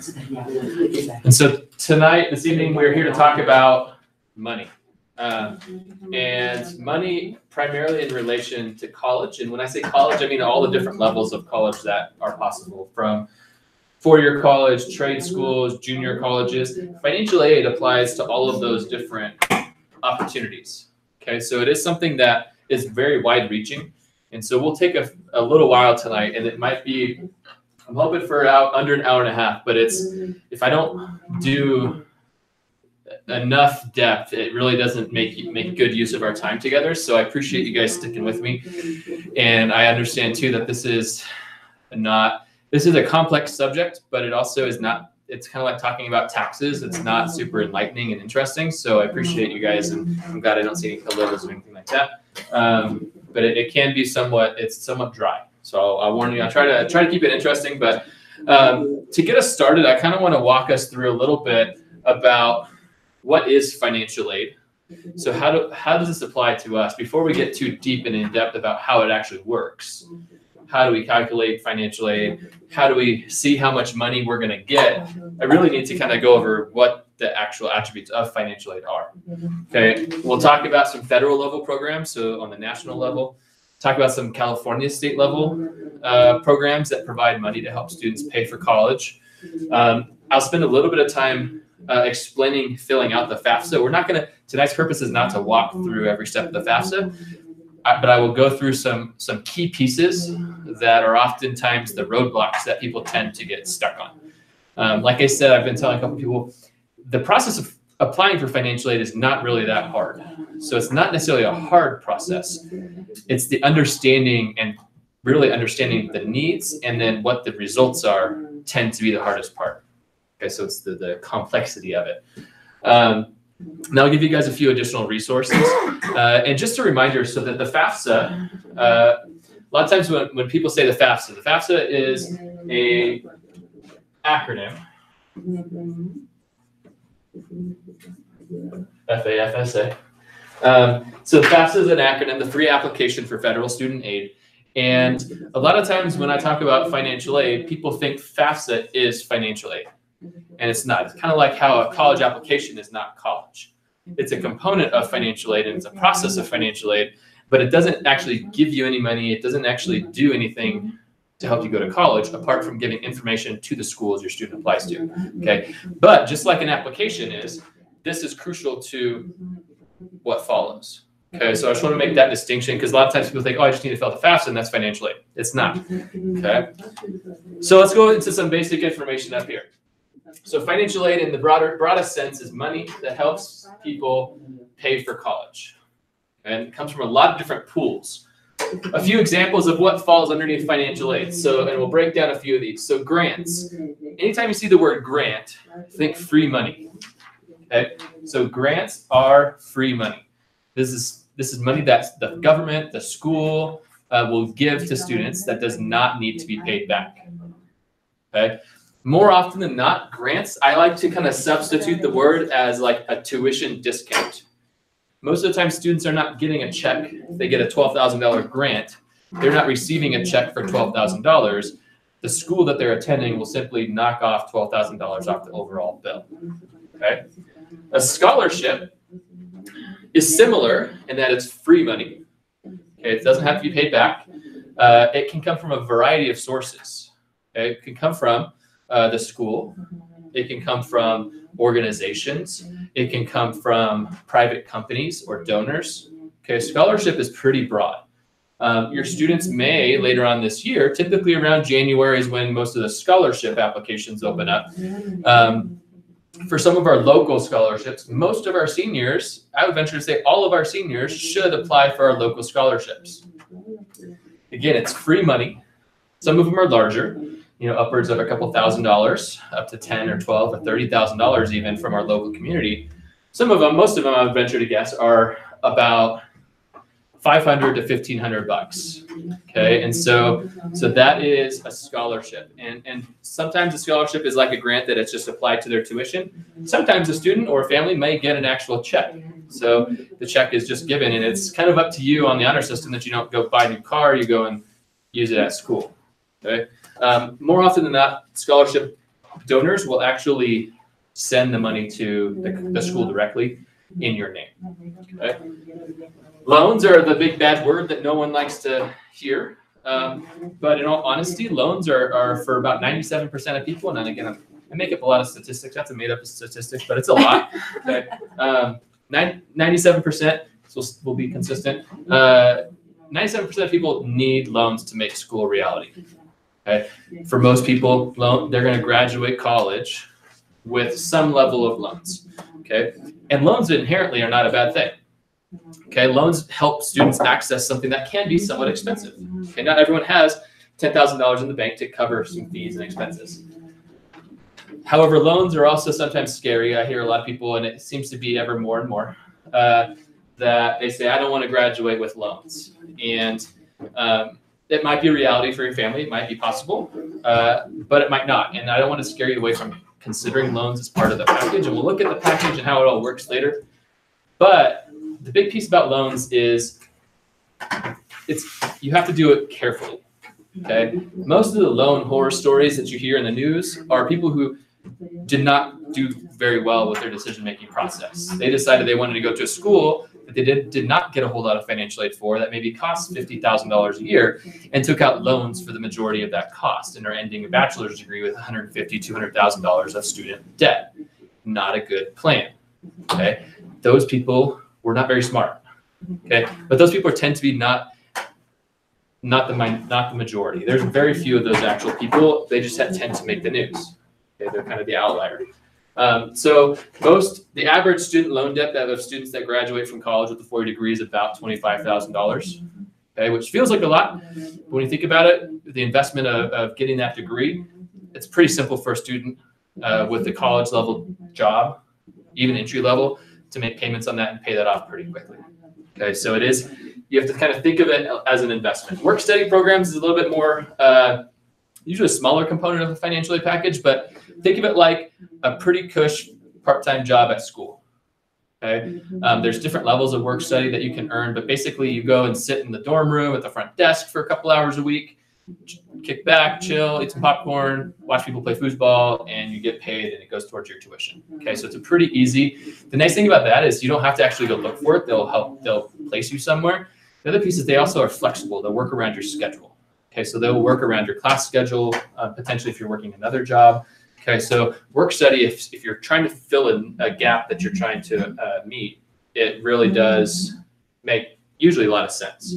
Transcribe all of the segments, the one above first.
And so this evening, we're here to talk about money. And money primarily in relation to college. And when I say college, I mean all the different levels of college that are possible, from four-year college, trade schools, junior colleges. Financial aid applies to all of those different opportunities. Okay, so it is something that is very wide-reaching. And so we'll take a little while tonight, and it might be, I'm hoping for under an hour and a half, but if I don't do enough depth, it really doesn't make good use of our time together. So I appreciate you guys sticking with me. And I understand too that this is a complex subject, but it also is not, it's kind of like talking about taxes. It's not super enlightening and interesting. So I appreciate you guys, and I'm glad I don't see any collisions or anything like that. But it can be somewhat dry. So I'll warn you, I'll try to keep it interesting, but to get us started, I kind of want to walk us through a little bit about what is financial aid. So how does this apply to us? Before we get too deep and in depth about how it actually works, how do we calculate financial aid? How do we see how much money we're going to get? I really need to kind of go over what the actual attributes of financial aid are. Okay, we'll talk about some federal level programs, so on the national level. Talk about some California state level programs that provide money to help students pay for college. I'll spend a little bit of time filling out the FAFSA. Tonight's purpose is not to walk through every step of the FAFSA, but I will go through some key pieces that are oftentimes the roadblocks that people tend to get stuck on. Like I said, I've been telling a couple people, the process of applying for financial aid is not really that hard. So it's not necessarily a hard process. It's the understanding and really understanding the needs and then what the results are tend to be the hardest part. Okay, so it's the complexity of it. Now I'll give you guys a few additional resources. And just a reminder, so that the FAFSA, a lot of times when people say the FAFSA is a acronym. FAFSA. So FAFSA is an acronym, the Free Application for Federal Student Aid. And a lot of times when I talk about financial aid, people think FAFSA is financial aid. And it's not. It's kind of like how a college application is not college. It's a component of financial aid and it's a process of financial aid, but it doesn't actually give you any money. It doesn't actually do anything to help you go to college apart from giving information to the schools your student applies to. Okay, but just like an application is, this is crucial to what follows. Okay, so I just want to make that distinction because a lot of times people think, oh, I just need to fill out the FAFSA and that's financial aid. It's not. Okay, so let's go into some basic information up here. So financial aid in the broadest sense is money that helps people pay for college. And it comes from a lot of different pools. A few examples of what falls underneath financial aid. So, and we'll break down a few of these. So grants. Anytime you see the word grant, think free money. Okay? So grants are free money. This is money that the government, the school will give to students that does not need to be paid back. Okay? More often than not, grants, I like to kind of substitute the word as like a tuition discount. Most of the time, students are not getting a check. If they get a $12,000 grant, they're not receiving a check for $12,000. The school that they're attending will simply knock off $12,000 off the overall bill. Okay? A scholarship is similar in that it's free money. Okay? It doesn't have to be paid back. It can come from a variety of sources. Okay? It can come from the school. It can come from organizations. It can come from private companies or donors. Okay, scholarship is pretty broad. Your students may, later on this year, typically around January is when most of the scholarship applications open up. For some of our local scholarships, most of our seniors, I would venture to say all of our seniors should apply for our local scholarships. Again, it's free money. Some of them are larger. Upwards of a couple $1,000, up to $10,000 or $12,000 or $30,000 even from our local community. Some of them, most of them, I would venture to guess, are about $500 to $1,500. Okay, and so that is a scholarship, and sometimes a scholarship is like a grant that it's just applied to their tuition. Sometimes a student or a family may get an actual check. So the check is just given, and it's kind of up to you on the honor system that you don't go buy a new car, you go and use it at school. Okay. More often than not, scholarship donors will actually send the money to the school directly in your name. Okay? Loans are the big bad word that no one likes to hear. But in all honesty, loans are for about 97% of people. And then again, I make up a lot of statistics. That's a made up statistic, but it's a lot. Okay, 97%. So we'll be consistent. 97% of people need loans to make school a reality. Okay, for most people, they're going to graduate college with some level of loans. Okay, and loans inherently are not a bad thing. Okay, loans help students access something that can be somewhat expensive. Okay, not everyone has $10,000 in the bank to cover some fees and expenses. However, loans are also sometimes scary. I hear a lot of people, and it seems to be ever more and more, that they say, I don't want to graduate with loans. And it might be a reality for your family. It might be possible, but it might not. And I don't want to scare you away from considering loans as part of the package. And we'll look at the package and how it all works later. But the big piece about loans is you have to do it carefully. Okay, most of the loan horror stories that you hear in the news are people who did not do very well with their decision-making process. They decided they wanted to go to a school that they did not get a whole lot of financial aid for, that maybe costs $50,000 a year, and took out loans for the majority of that cost, and are ending a bachelor's degree with $150,000, $200,000 of student debt. Not a good plan. Okay, those people were not very smart. Okay, but those people tend to be not the majority. There's very few of those actual people. They just tend to make the news. Okay, they're kind of the outlier. So the average student loan debt of students that graduate from college with a 4-year degree is about $25,000. Okay, which feels like a lot. But when you think about it, the investment of getting that degree, it's pretty simple for a student with a college level job, even entry level, to make payments on that and pay that off pretty quickly. Okay, so you have to kind of think of it as an investment. Work study programs is a little bit more, usually a smaller component of the financial aid package, but think of it like a pretty cush part-time job at school. Okay, there's different levels of work study that you can earn, but basically you go and sit in the dorm room at the front desk for a couple hours a week, kick back, chill, eat some popcorn, watch people play foosball, and you get paid, and it goes towards your tuition. Okay, so it's a pretty easy. The nice thing about that is you don't have to actually go look for it. They'll place you somewhere. The other piece is they also are flexible. They'll work around your schedule. Okay, so they'll work around your class schedule, potentially if you're working another job. Okay, so work study, if you're trying to fill in a gap that you're trying to meet, it really does make usually a lot of sense.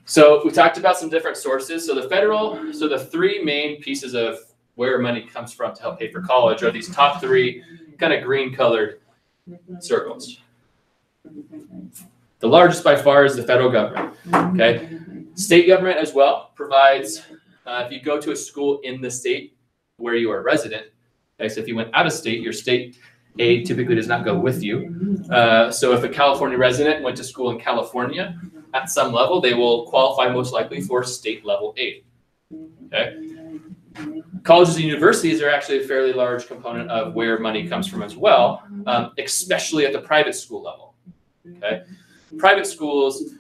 So we talked about some different sources. So the three main pieces of where money comes from to help pay for college are these top three kind of green colored circles. The largest by far is the federal government. Okay, state government as well provides, if you go to a school in the state where you are a resident, okay, so if you went out of state, your state aid typically does not go with you. So if a California resident went to school in California, at some level, they will qualify most likely for state level aid. Okay. Colleges and universities are actually a fairly large component of where money comes from as well, especially at the private school level. Okay. Private schools,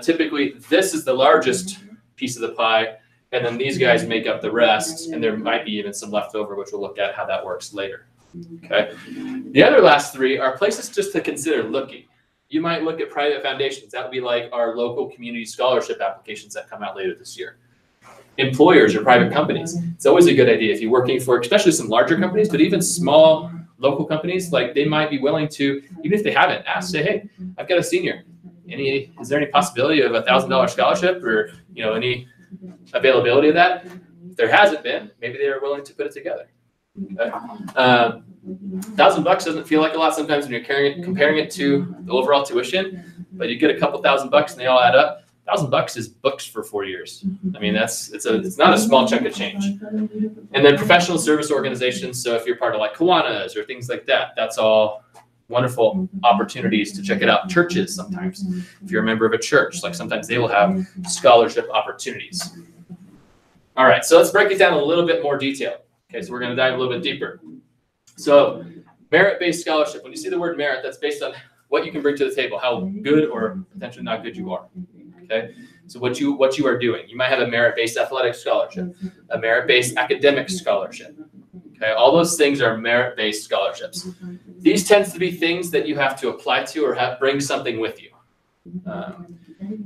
typically, this is the largest piece of the pie, and then these guys make up the rest, and there might be even some left over, which we'll look at how that works later. Okay. The other last three are places just to consider looking. You might look at private foundations. That would be like our local community scholarship applications that come out later this year. Employers or private companies. It's always a good idea if you're working for, especially some larger companies, but even small local companies, like they might be willing to, even if they haven't, say, hey, I've got a senior. Is there any possibility of a $1,000 scholarship or any availability of that? If there hasn't been, maybe they are willing to put it together. Okay. $1,000 doesn't feel like a lot sometimes when you're comparing it to the overall tuition, but you get a couple $1,000 and they all add up. $1,000 is books for 4 years. I mean, it's not a small chunk of change. And then professional service organizations. So if you're part of like Kiwanis or things like that, that's all wonderful opportunities to check it out. Churches sometimes, if you're a member of a church, like sometimes they will have scholarship opportunities. All right, so let's break it down in a little bit more detail. Okay, so we're going to dive a little bit deeper. So merit-based scholarship, when you see the word merit, that's based on what you can bring to the table, how good or potentially not good you are. Okay, So what you are doing. You might have a merit-based athletic scholarship, a merit-based academic scholarship. Okay, all those things are merit-based scholarships. These tends to be things that you have to apply to or bring something with you.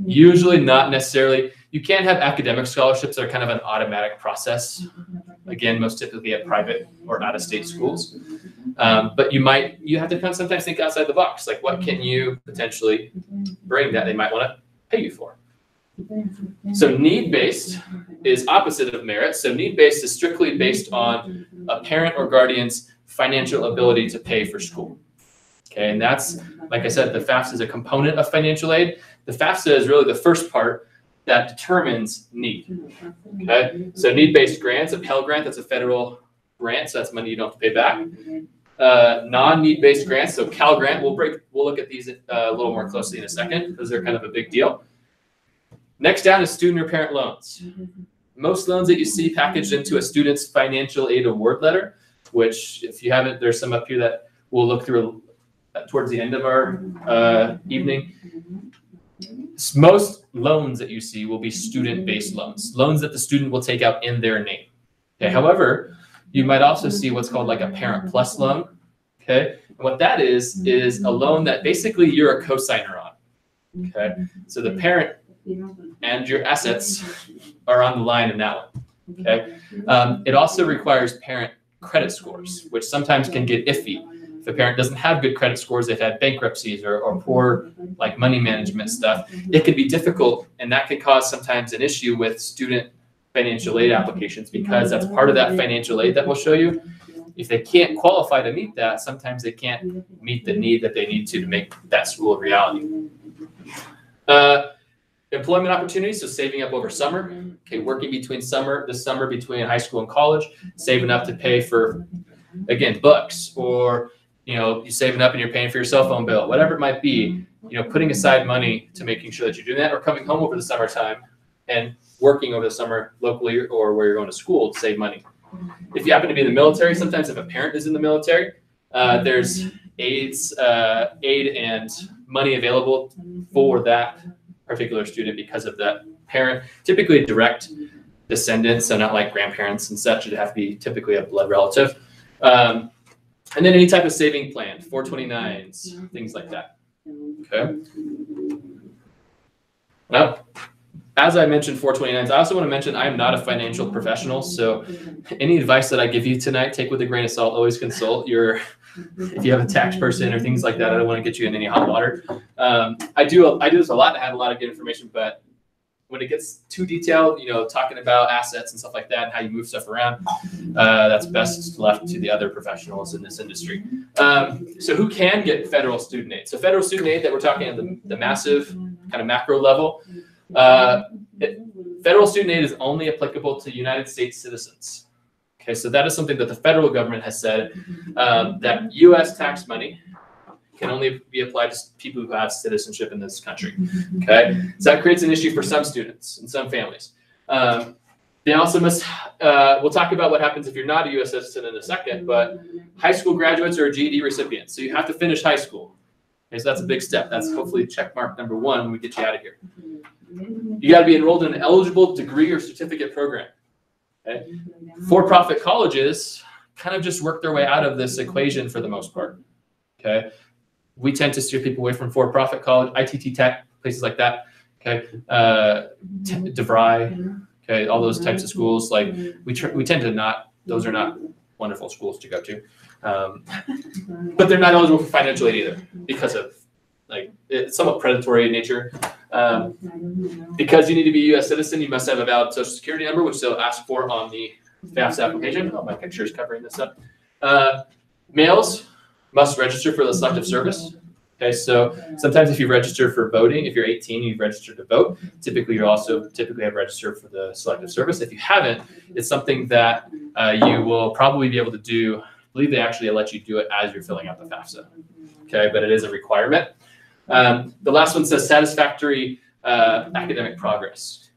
Usually not necessarily. You can have academic scholarships that are kind of an automatic process. Again, most typically at private or out-of-state schools. But you have to sometimes think outside the box. Like, what can you potentially bring that they might want to pay you for? So need-based is opposite of merit. So need-based is strictly based on a parent or guardian's financial ability to pay for school. Okay, and that's, like I said, the FAFSA is a component of financial aid. The FAFSA is really the first part that determines need. Okay, so need-based grants, a Pell Grant, that's a federal grant, so that's money you don't have to pay back. Non-need-based grants, so Cal Grant, we'll look at these a little more closely in a second because they're kind of a big deal. Next down is student or parent loans. Most loans that you see packaged into a student's financial aid award letter, which if you haven't, there's some up here that we'll look through towards the end of our evening. Most loans that you see will be student-based loans, loans that the student will take out in their name. Okay. However, you might also see what's called like a Parent Plus loan. Okay, and what that is a loan that basically you're a cosigner on. Okay, so the parent and your assets are on the line in that one. Okay, it also requires parent credit scores, which sometimes can get iffy. If a parent doesn't have good credit scores, they've had bankruptcies or poor like money management stuff, it can be difficult, and that can cause sometimes an issue with student financial aid applications because that's part of that financial aid that we'll show you. If they can't qualify to meet that, sometimes they can't meet the need that they need to make that school a reality. Employment opportunities, so saving up over summer, okay, working between this summer between high school and college, saving up to pay for, again, books, or you're saving up and you're paying for your cell phone bill, whatever it might be, putting aside money to making sure that you're doing that, or coming home over the summertime and working over the summer locally or where you're going to school to save money. If you happen to be in the military, sometimes if a parent is in the military, there's aid and money available for that particular student because of that parent. Typically direct descendants, so not like grandparents and such. It'd have to be typically a blood relative. And then any type of saving plan, 429s, things like that. Okay. Well, as I mentioned 429s, I also want to mention I am not a financial professional, so any advice that I give you tonight, take with a grain of salt. Always consult if you have a tax person or things like that. I don't want to get you in any hot water. I do this a lot. I have a lot of good information, but when it gets too detailed, talking about assets and stuff like that and how you move stuff around, that's best left to the other professionals in this industry. So who can get federal student aid? So federal student aid that we're talking at the massive kind of macro level, federal student aid is only applicable to United States citizens. Okay, so that is something that the federal government has said, that U.S. tax money can only be applied to people who have citizenship in this country. Okay, so that creates an issue for some students and some families. They also must, we'll talk about what happens if you're not a U.S. citizen in a second, but high school graduates or GED recipients. So you have to finish high school. Okay, so that's a big step. That's hopefully check mark number 1 when we get you out of here. You got to be enrolled in an eligible degree or certificate program. Okay? For-profit colleges kind of just work their way out of this equation for the most part. Okay, we tend to steer people away from for-profit college, ITT Tech, places like that. Okay, DeVry, okay, all those types of schools. Like we tend to not; those are not wonderful schools to go to, but they're not eligible for financial aid either because of it's somewhat predatory in nature. Because you need to be a U.S. citizen, you must have a valid social security number, which they'll ask for on the FAFSA application. Oh, my picture is covering this up. Males must register for the selective service. Okay, so sometimes if you register for voting, if you're 18, you've registered to vote. Typically, you also have registered for the selective service. If you haven't, it's something that you will probably be able to do. I believe they actually let you do it as you're filling out the FAFSA. Okay, but it is a requirement. The last one says satisfactory academic progress.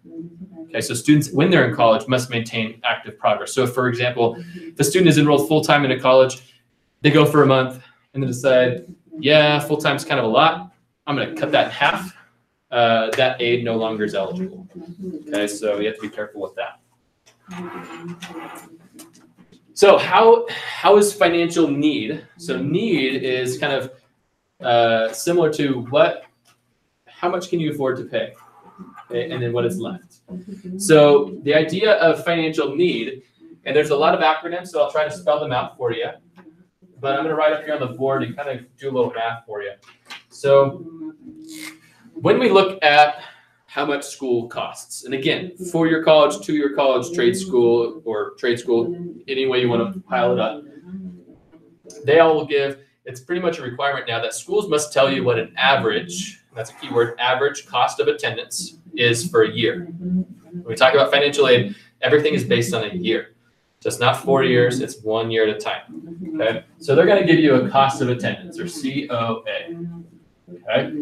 Okay, so students, when they're in college, must maintain active progress. So if, for example, the student is enrolled full-time in a college, they go for a month and then decide, yeah, full-time is kind of a lot. I'm going to cut that in half. that aid no longer is eligible. Okay, so you have to be careful with that. So how is financial need? So need is kind of similar to how much can you afford to pay? Okay, and then what is left. So the idea of financial need, and there's a lot of acronyms, so I'll try to spell them out for you. But I'm going to write up here on the board and kind of do a little math for you. So when we look at how much school costs, and again, 4-year college, 2-year college, trade school, any way you want to pile it up, they all will give, it's pretty much a requirement now that schools must tell you what an average, that's a key word, average cost of attendance is for a year. When we talk about financial aid, everything is based on a year. So it's not 4 years, it's 1 year at a time. Okay, so they're going to give you a cost of attendance, or COA. Okay,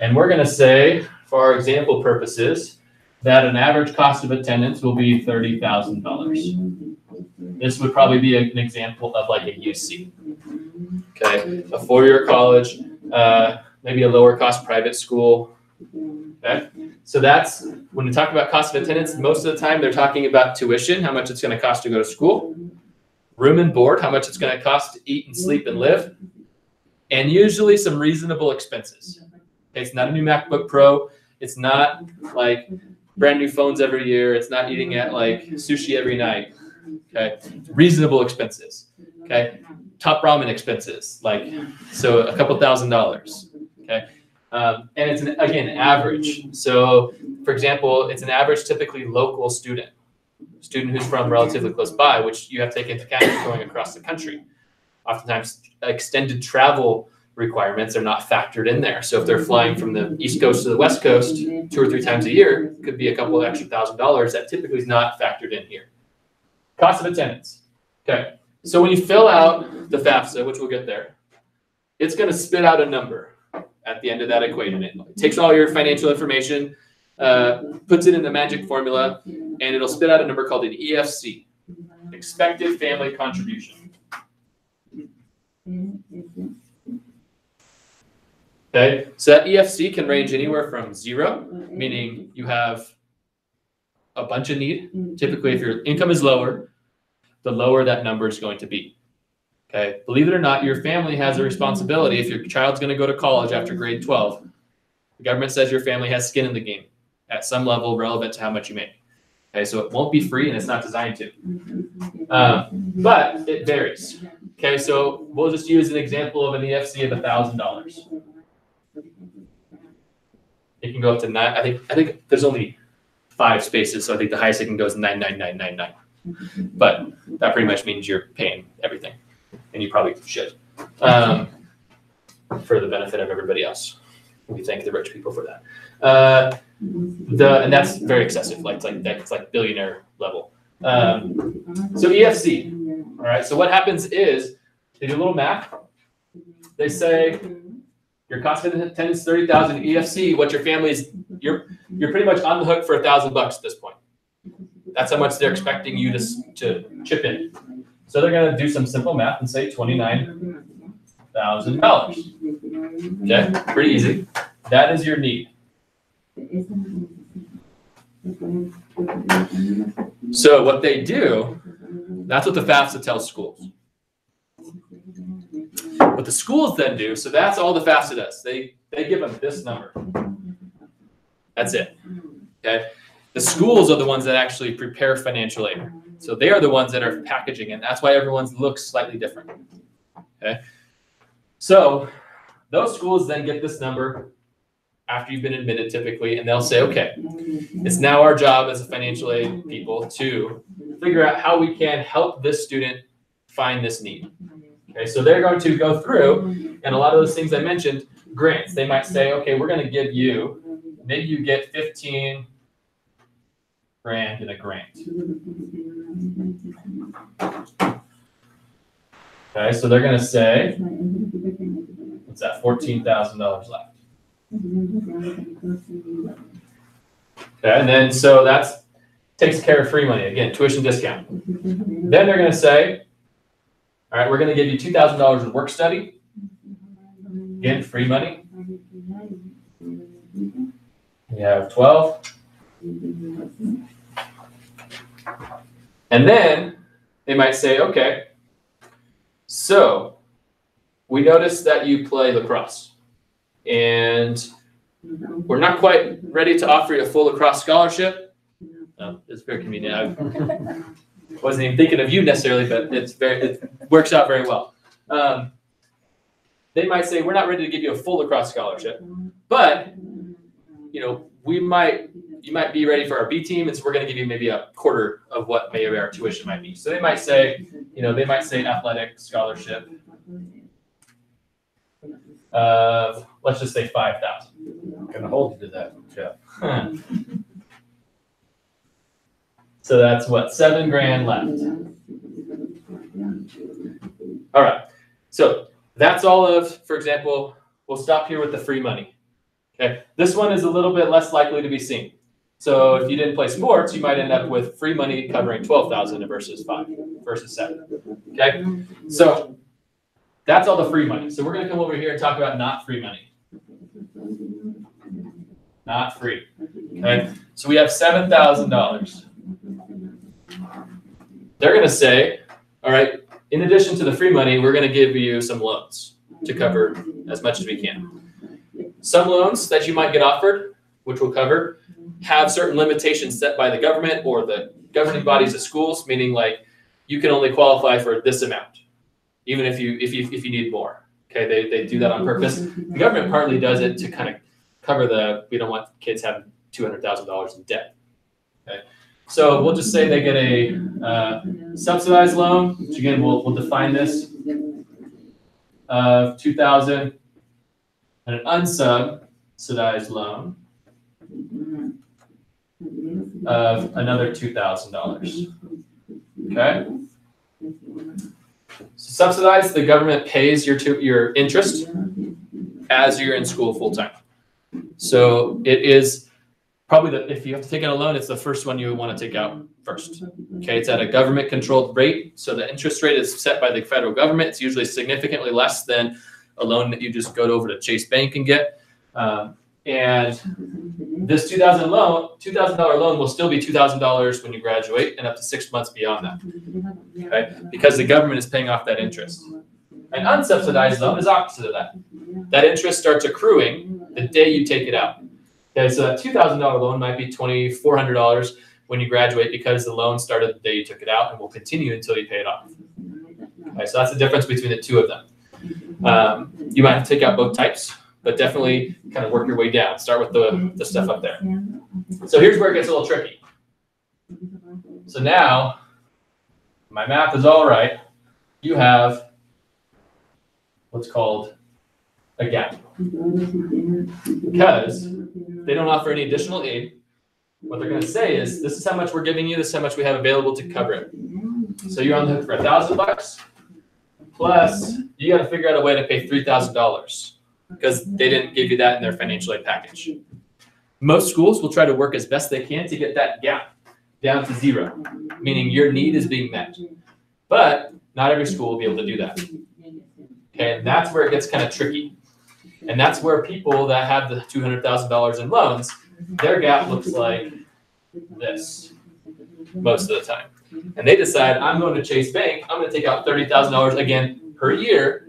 and we're going to say, for our example purposes, that an average cost of attendance will be $30,000. This would probably be an example of like a UC. Okay, a 4-year college, maybe a lower cost private school. Okay, so that's when we talk about cost of attendance, most of the time they're talking about tuition, how much it's going to cost to go to school, room and board, how much it's going to cost to eat and sleep and live, and usually some reasonable expenses. Okay, it's not a new MacBook Pro. It's not like brand new phones every year. It's not eating at like sushi every night. Okay, reasonable expenses. Okay, top ramen expenses, like so a couple $1,000s. Okay, and it's again average. So for example, it's an average typically local student who's from relatively close by, which you have to take into account if you're going across the country. Oftentimes, extended travel requirements are not factored in there. So if they're flying from the East Coast to the West Coast 2 or 3 times a year, it could be a couple of extra $1,000 that typically is not factored in here. Cost of attendance. Okay, so when you fill out the FAFSA, which we'll get there, it's going to spit out a number at the end of that equation. It takes all your financial information, puts it in the magic formula, and it'll spit out a number called an EFC, expected family contribution. Okay, so that EFC can range anywhere from 0, meaning you have a bunch of need. Typically, if your income is lower, the lower that number is going to be. Okay, believe it or not, your family has a responsibility. If your child's going to go to college after grade 12, the government says your family has skin in the game at some level relevant to how much you make. Okay, so it won't be free and it's not designed to. But it varies. Okay, so we'll just use an example of an EFC of $1,000. It can go up to 9. I think there's only 5 spaces, so I think the highest it can go is 99999. But that pretty much means you're paying everything, and you probably should, for the benefit of everybody else. We thank the rich people for that. And that's very excessive. It's like billionaire level. So EFC. All right. So what happens is they do a little math. They say your cost of attendance is $30,000 EFC. What your family is, you're pretty much on the hook for $1,000 at this point. That's how much they're expecting you to chip in. So they're going to do some simple math and say $29,000. Okay, pretty easy. That is your need. So what they do, that's what the FAFSA tells schools. What the schools then do, so that's all the FAFSA does. They give them this number. That's it. Okay. The schools are the ones that actually prepare financial aid. So they are the ones that are packaging it. That's why everyone's looks slightly different. Okay. So those schools then get this number after you've been admitted typically, and they'll say, okay, it's now our job as a financial aid people to figure out how we can help this student find this need. Okay, so they're going to go through, and a lot of those things I mentioned, grants. They might say, okay, we're going to give you, maybe you get 15 grand in a grant. Okay, so they're going to say, what's that, $14,000 left. Okay, and then so that's takes care of free money, again, tuition discount. Then they're going to say, all right, we're going to give you $2,000 in work study. Again, free money. You have 12. And then they might say, okay, so we noticed that you play lacrosse, and we're not quite ready to offer you a full lacrosse scholarship. It's very convenient. I wasn't even thinking of you necessarily, but it works out very well. They might say, we're not ready to give you a full lacrosse scholarship, but you might be ready for our B team, and so we're going to give you maybe a quarter of what maybe our tuition might be. So they might say, athletic scholarship. Let's just say 5,000. I'm going to hold you to that, Jeff. So that's what, $7,000 left. All right. So that's all of, for example, we'll stop here with the free money. Okay. This one is a little bit less likely to be seen. So if you didn't play sports, you might end up with free money covering 12,000 versus 7. Okay. So that's all the free money. So we're going to come over here and talk about not free money. Not free. Okay. So we have $7,000. They're going to say, all right, in addition to the free money, we're going to give you some loans to cover as much as we can. Some loans that you might get offered, which we'll cover, have certain limitations set by the government or the governing bodies of schools, meaning like you can only qualify for this amount, even if you need more. Okay, they do that on purpose. The government partly does it to kind of cover we don't want kids having $200,000 in debt. Okay, so we'll just say they get a subsidized loan, which again we'll define this of $2,000, and an unsubsidized loan of another $2,000. Okay. So subsidized, the government pays your interest as you're in school full time. So it is probably if you have to take out a loan, it's the first one you want to take out first. Okay, it's at a government controlled rate. So the interest rate is set by the federal government. It's usually significantly less than a loan that you just go over to Chase Bank and get. And this $2,000 loan will still be $2,000 when you graduate and up to 6 months beyond that. Okay? Because the government is paying off that interest. An unsubsidized loan is opposite of that. That interest starts accruing the day you take it out. Okay, so that $2,000 loan might be $2,400 when you graduate because the loan started the day you took it out and will continue until you pay it off. Okay, so that's the difference between the two of them. You might have to take out both types, but definitely kind of work your way down. Start with the stuff up there. So here's where it gets a little tricky. So now, my math is all right. You have what's called a gap. Because they don't offer any additional aid, what they're going to say is, this is how much we're giving you, this is how much we have available to cover it. So you're on the hook for $1,000, plus you got to figure out a way to pay $3,000 because they didn't give you that in their financial aid package. Most schools will try to work as best they can to get that gap down to 0, meaning your need is being met. But not every school will be able to do that. Okay, and that's where it gets kind of tricky. And that's where people that have the $200,000 in loans, their gap looks like this most of the time. And they decide, I'm going to Chase Bank, I'm going to take out $30,000 again per year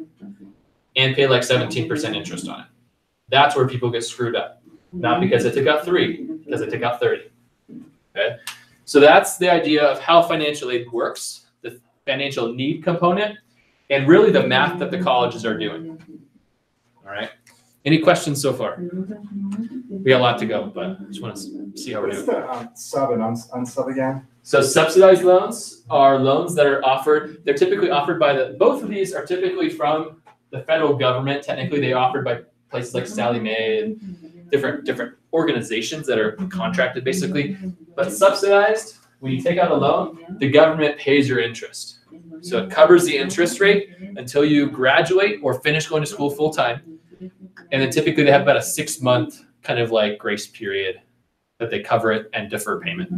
and pay like 17% interest on it. That's where people get screwed up. Not because they took out 3, because they took out 30. Okay? So that's the idea of how financial aid works, the financial need component, and really the math that the colleges are doing. All right. Any questions so far? We got a lot to go, but I just want to see how we're doing. What's the sub and unsub again? So subsidized loans are loans that are offered. They're typically offered by both of these are typically from the federal government. Technically, they're offered by places like Sallie Mae and different organizations that are contracted basically. But subsidized, when you take out a loan, the government pays your interest. So it covers the interest rate until you graduate or finish going to school full time. And then typically they have about a 6-month kind of like grace period that they cover it and defer payment.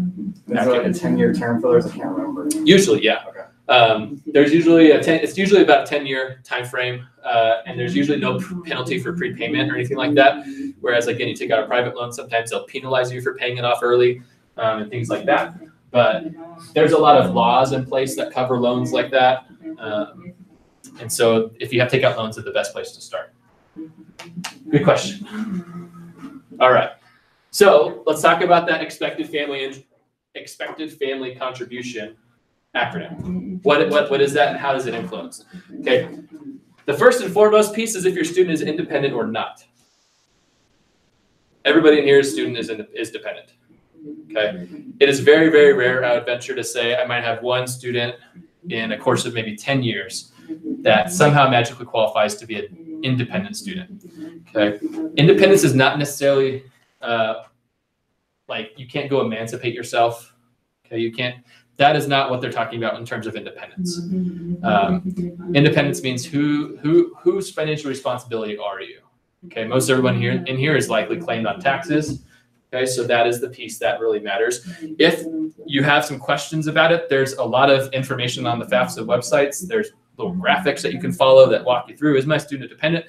Is it like a 10-year term for those? I can't remember. Usually, yeah. Okay. There's usually it's usually about a 10-year time frame, and there's usually no penalty for prepayment or anything like that. Whereas again, you take out a private loan, sometimes they'll penalize you for paying it off early, and things like that. But there's a lot of laws in place that cover loans like that. And so if you have to take out loans, it's the best place to start. Good question. All right. So let's talk about that expected family contribution acronym. What is that and how does it influence? Okay. The first and foremost piece is if your student is independent or not. Everybody in here's student is dependent. Okay. It is very, very rare, I would venture to say, I might have one student in a course of maybe 10 years that somehow magically qualifies to be an independent student. Okay. Independence is not necessarily like you can't go emancipate yourself. Okay. You can't. That is not what they're talking about in terms of independence. Independence means whose financial responsibility are you? Okay, most everyone here in here is likely claimed on taxes. Okay, so that is the piece that really matters. If you have some questions about it, there's a lot of information on the FAFSA websites. There's little graphics that you can follow that walk you through. Is my student dependent?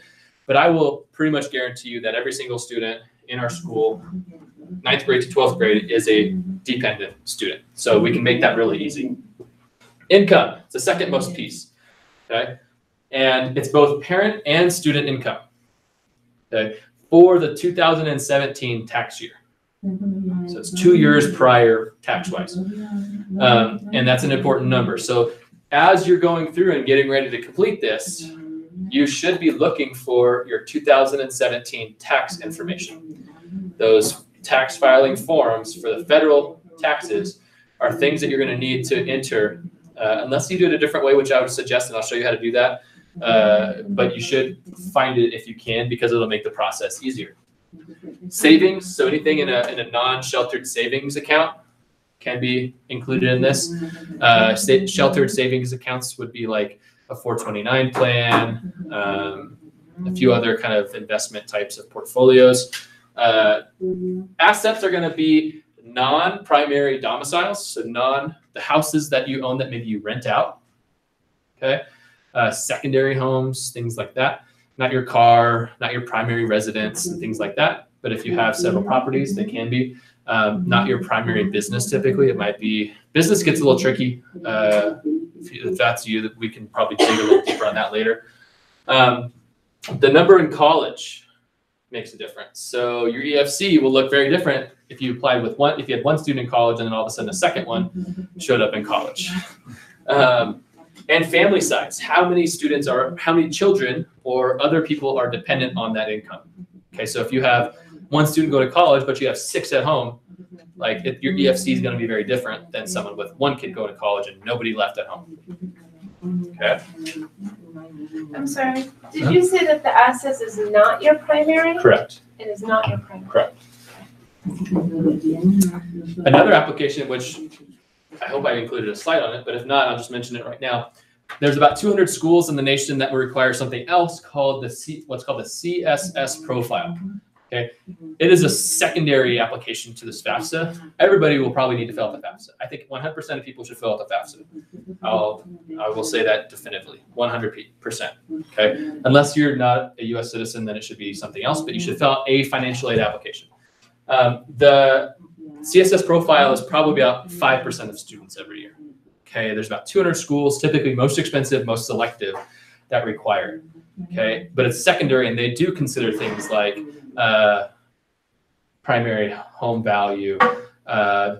But I will pretty much guarantee you that every single student in our school, 9th grade to 12th grade, is a dependent student. So we can make that really easy. Income, it's the second most piece. Okay, and it's both parent and student income. Okay, for the 2017 tax year. So it's 2 years prior tax-wise. And that's an important number. So as you're going through and getting ready to complete this, you should be looking for your 2017 tax information. Those tax filing forms for the federal taxes are things that you're going to need to enter, unless you do it a different way, which I would suggest, and I'll show you how to do that. But you should find it if you can, because it'll make the process easier. Savings, so anything in a non-sheltered savings account can be included in this. Sheltered savings accounts would be like a 429 plan, a few other kind of investment types of portfolios. Assets are going to be non-primary domiciles, so the houses that you own that maybe you rent out. Okay. Secondary homes, things like that. Not your car, not your primary residence, and things like that. But if you have several properties, they can be. Not your primary business typically. It might be, business gets a little tricky. If that's you, we can probably dig a little deeper on that later. The number in college makes a difference. So your EFC will look very different if you applied with one, if you had one student in college and then all of a sudden a second one showed up in college. And family size, how many children or other people are dependent on that income? Okay, so if you have one student go to college, but you have 6 at home, like your EFC is going to be very different than someone with one kid going to college and nobody left at home. Okay. I'm sorry. Did you say that the assets is not your primary? Correct. It is not your primary. Correct. Another application, which I hope I included a slide on it, but if not, I'll just mention it right now. There's about 200 schools in the nation that will require something else called what's called the CSS profile. Okay, it is a secondary application to this FAFSA. Everybody will probably need to fill out the FAFSA. I think 100% of people should fill out the FAFSA. I will say that definitively, 100%. Okay, unless you're not a U.S. citizen, then it should be something else. But you should fill out a financial aid application. The CSS profile is probably about 5% of students every year. Okay, there's about 200 schools, typically most expensive, most selective, that require it. Okay, but it's secondary, and they do consider things like primary home value,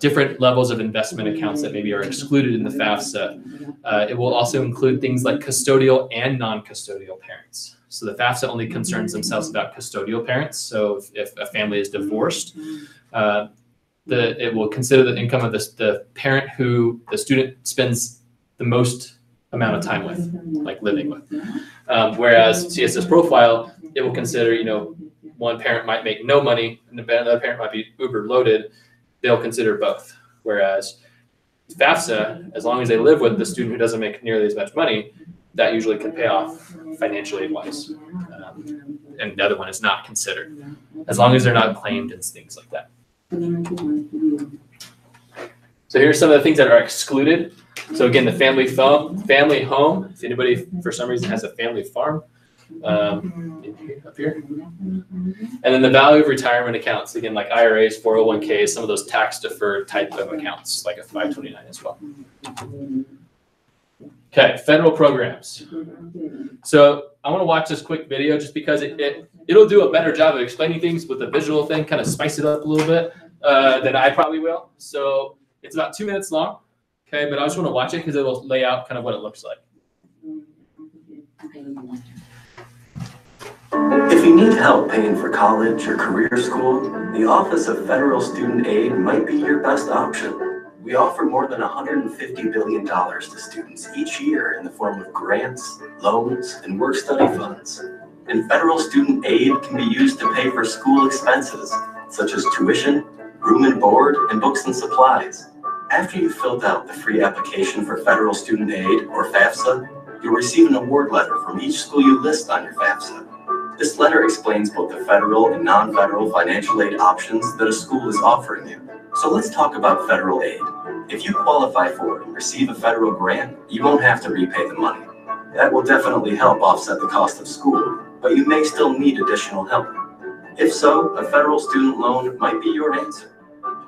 different levels of investment accounts that maybe are excluded in the FAFSA. It will also include things like custodial and non-custodial parents. So the FAFSA only concerns themselves about custodial parents. So if a family is divorced, it will consider the income of the parent who the student spends the most amount of time with, like living with. Whereas CSS profile, it will consider, one parent might make no money and another parent might be uber loaded. They'll consider both. Whereas FAFSA, as long as they live with the student who doesn't make nearly as much money, that usually can pay off financial aid wise. And the other one is not considered, as long as they're not claimed and things like that. So here's some of the things that are excluded. So again, the family home, if anybody for some reason has a family farm, up here. And then the value of retirement accounts, again, like IRAs, 401ks, some of those tax deferred type of accounts, like a 529 as well. Okay, federal programs. So I want to watch this quick video just because it'll do a better job of explaining things with a visual thing, kind of spice it up a little bit than I probably will. So it's about 2 minutes long, okay, but I just want to watch it because it'll lay out kind of what it looks like. If you need help paying for college or career school, the Office of Federal Student Aid might be your best option. We offer more than $150 billion to students each year in the form of grants, loans, and work-study funds. And federal student aid can be used to pay for school expenses, such as tuition, room and board, and books and supplies. After you've filled out the free application for federal student aid, or FAFSA, you'll receive an award letter from each school you list on your FAFSA. This letter explains both the federal and non-federal financial aid options that a school is offering you. So let's talk about federal aid. If you qualify for and receive a federal grant, you won't have to repay the money. That will definitely help offset the cost of school, but you may still need additional help. If so, a federal student loan might be your answer.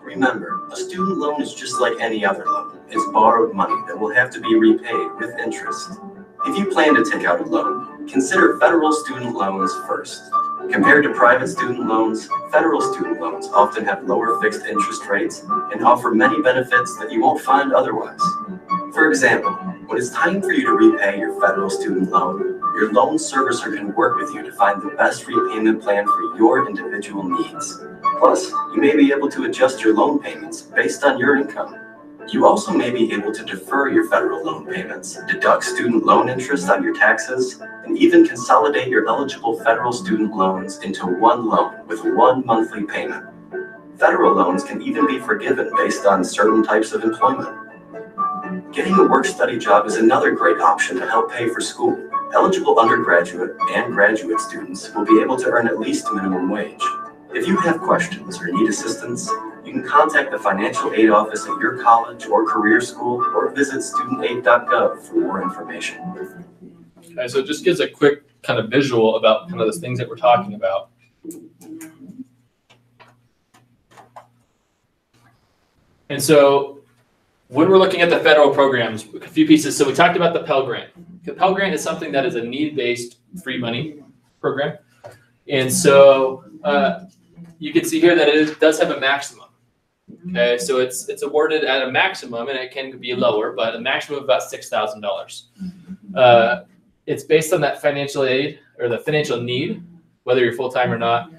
Remember, a student loan is just like any other loan. It's borrowed money that will have to be repaid with interest. If you plan to take out a loan, consider federal student loans first. Compared to private student loans, federal student loans often have lower fixed interest rates and offer many benefits that you won't find otherwise. For example, when it's time for you to repay your federal student loan, your loan servicer can work with you to find the best repayment plan for your individual needs. Plus, you may be able to adjust your loan payments based on your income. You also may be able to defer your federal loan payments, deduct student loan interest on your taxes, and even consolidate your eligible federal student loans into one loan with one monthly payment. Federal loans can even be forgiven based on certain types of employment. Getting a work-study job is another great option to help pay for school. Eligible undergraduate and graduate students will be able to earn at least minimum wage. If you have questions or need assistance, you can contact the financial aid office at your college or career school or visit studentaid.gov for more information. Okay, so it just gives a quick kind of visual about kind of the things that we're talking about. And so when we're looking at the federal programs, a few pieces. So we talked about the Pell Grant. The Pell Grant is something that is a need-based free money program. And so you can see here that it does have a maximum. Okay, so it's awarded at a maximum, and it can be lower, but a maximum of about $6,000. It's based on that financial aid or the financial need, whether you're full-time or not.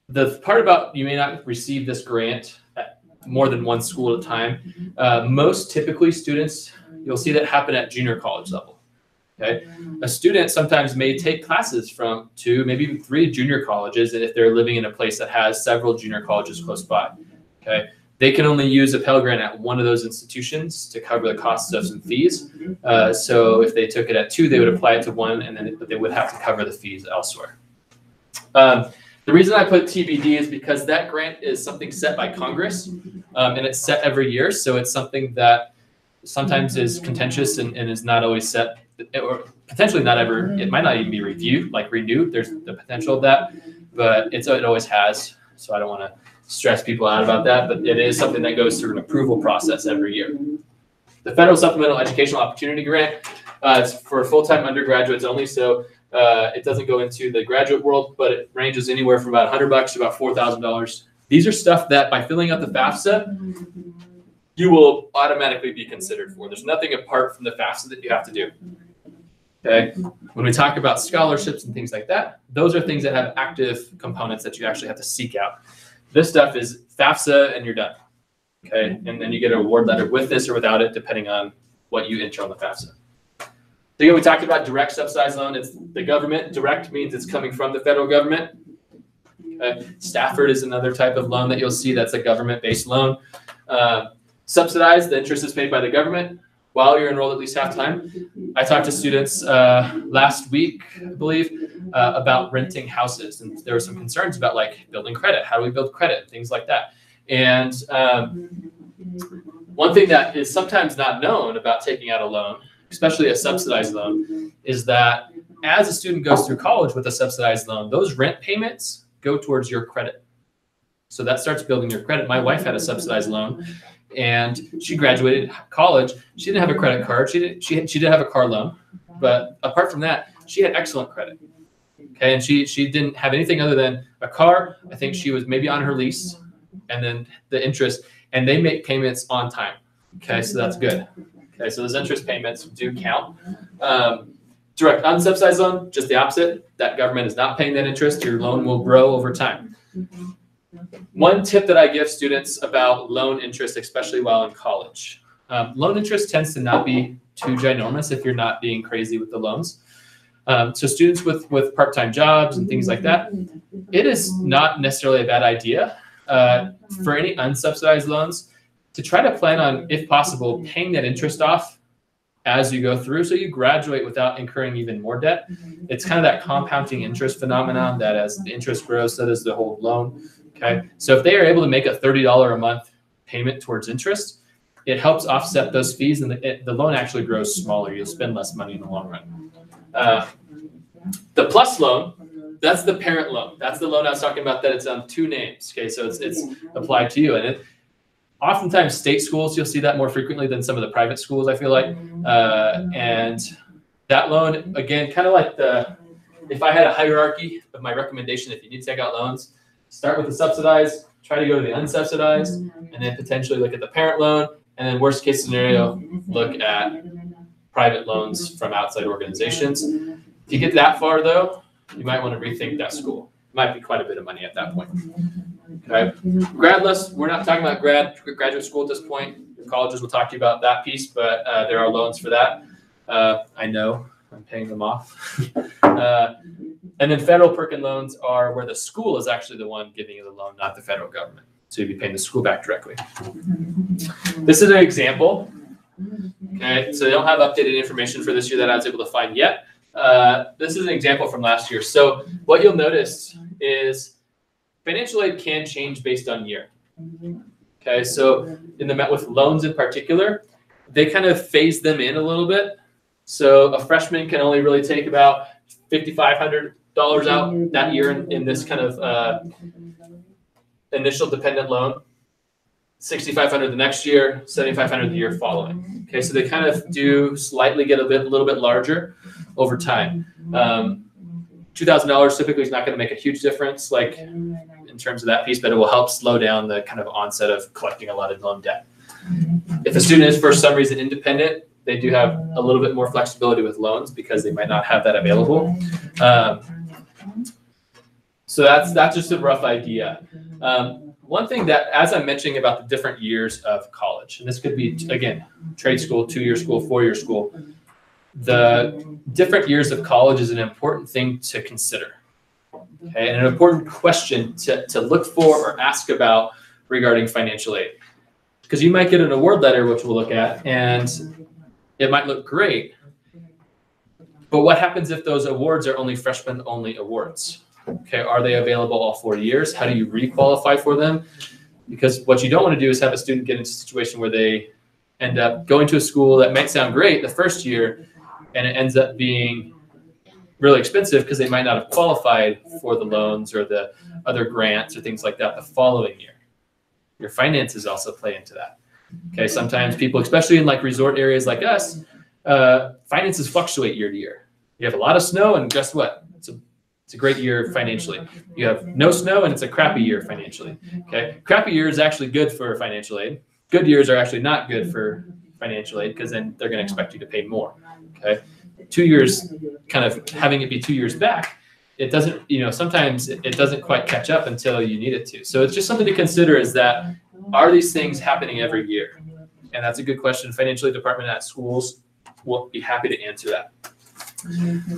The part about you may not receive this grant at more than one school at a time. Most typically students, you'll see that happen at junior college level. Okay, a student sometimes may take classes from 2, maybe even 3 junior colleges, and if they're living in a place that has several junior colleges close by, okay, they can only use a Pell Grant at one of those institutions to cover the costs of some fees. So if they took it at 2, they would apply it to 1, and then they would have to cover the fees elsewhere. The reason I put TBD is because that grant is something set by Congress, and it's set every year. So it's something that sometimes is contentious and is not always set, or potentially not ever, it might not even be reviewed, like renewed. There's the potential of that, but it always has. So I don't want to stress people out about that, but it is something that goes through an approval process every year. The Federal Supplemental Educational Opportunity Grant, it's for full-time undergraduates only. So it doesn't go into the graduate world, but it ranges anywhere from about $100 to about $4,000. These are stuff that by filling out the FAFSA, you will automatically be considered for. There's nothing apart from the FAFSA that you have to do. Okay. When we talk about scholarships and things like that, those are things that have active components that you actually have to seek out. This stuff is FAFSA and you're done. Okay. And then you get an award letter with this or without it, depending on what you enter on the FAFSA. So again, we talked about direct subsidized loan. It's the government. Direct means it's coming from the federal government. Okay. Stafford is another type of loan that you'll see that's a government-based loan. Subsidized, the interest is paid by the government while you're enrolled at least half time. I talked to students last week, I believe, about renting houses. And there were some concerns about like building credit. How do we build credit? Things like that. And One thing that is sometimes not known about taking out a loan, especially a subsidized loan, is that as a student goes through college with a subsidized loan, those rent payments go towards your credit. So that starts building your credit. My wife had a subsidized loan, and she graduated college. She didn't have a credit card. She did have a car loan, but apart from that, she had excellent credit. Okay, and she didn't have anything other than a car. I think she was maybe on her lease, and then the interest, and they make payments on time. Okay, so that's good. Okay, so those interest payments do count. Direct unsubsidized loan, just the opposite. That government is not paying that interest. Your loan will grow over time. One tip that I give students about loan interest, especially while in college. Loan interest tends to not be too ginormous if you're not being crazy with the loans. So students with part-time jobs and things like that, it is not necessarily a bad idea for any unsubsidized loans to try to plan on, if possible, paying that interest off as you go through, so you graduate without incurring even more debt. It's kind of that compounding interest phenomenon that as the interest grows, so does the whole loan. Okay, so if they are able to make a $30 a month payment towards interest, it helps offset those fees, and the loan actually grows smaller. You'll spend less money in the long run. The plus loan, that's the parent loan. That's the loan I was talking about, that it's on two names. Okay, so it's applied to you, and oftentimes state schools, you'll see that more frequently than some of the private schools, I feel like. And that loan, again, kind of like if I had a hierarchy of my recommendation, if you need to take out loans, start with the subsidized, try to go to the unsubsidized, and then potentially look at the parent loan, and then worst case scenario, look at private loans from outside organizations. If you get that far though, you might want to rethink that school. It might be quite a bit of money at that point. Okay. Grad list, we're not talking about graduate school at this point. Colleges will talk to you about that piece, but there are loans for that. I know, I'm paying them off. And then federal Perkin loans are where the school is actually the one giving you the loan, not the federal government. So you'd be paying the school back directly. This is an example. Okay, so they don't have updated information for this year that I was able to find yet. This is an example from last year. So what you'll notice is financial aid can change based on year. Okay, so with loans in particular, they kind of phase them in a little bit. So a freshman can only really take about $5,500 out that year in this kind of initial dependent loan. $6,500 the next year, $7,500 the year following. Okay, so they kind of do slightly get a little bit larger over time. $2,000 typically is not going to make a huge difference, like in terms of that piece, but it will help slow down the kind of onset of collecting a lot of loan debt. If a student is for some reason independent, they do have a little bit more flexibility with loans because they might not have that available. So that's just a rough idea. One thing that, as I'm mentioning about the different years of college, and this could be, again, trade school, 2-year school, 4-year school, the different years of college is an important thing to consider. Okay, and an important question to look for or ask about regarding financial aid. Because you might get an award letter, which we'll look at, and it might look great. But what happens if those awards are only freshman-only awards? Okay, are they available all 4 years? How do you re-qualify for them? Because what you don't want to do is have a student get into a situation where they end up going to a school that might sound great the first year, and it ends up being really expensive because they might not have qualified for the loans or the other grants or things like that the following year. Your finances also play into that. Okay, sometimes people, especially in like resort areas like us, finances fluctuate year to year. You have a lot of snow, and guess what? It's a great year financially. You have no snow, and it's a crappy year financially. Okay, crappy year is actually good for financial aid. Good years are actually not good for financial aid because then they're going to expect you to pay more. Okay, 2 years, kind of having it be 2 years back, it doesn't, sometimes it doesn't quite catch up until you need it to. So it's just something to consider, is that, are these things happening every year? And that's a good question. Financial aid department at schools will be happy to answer that.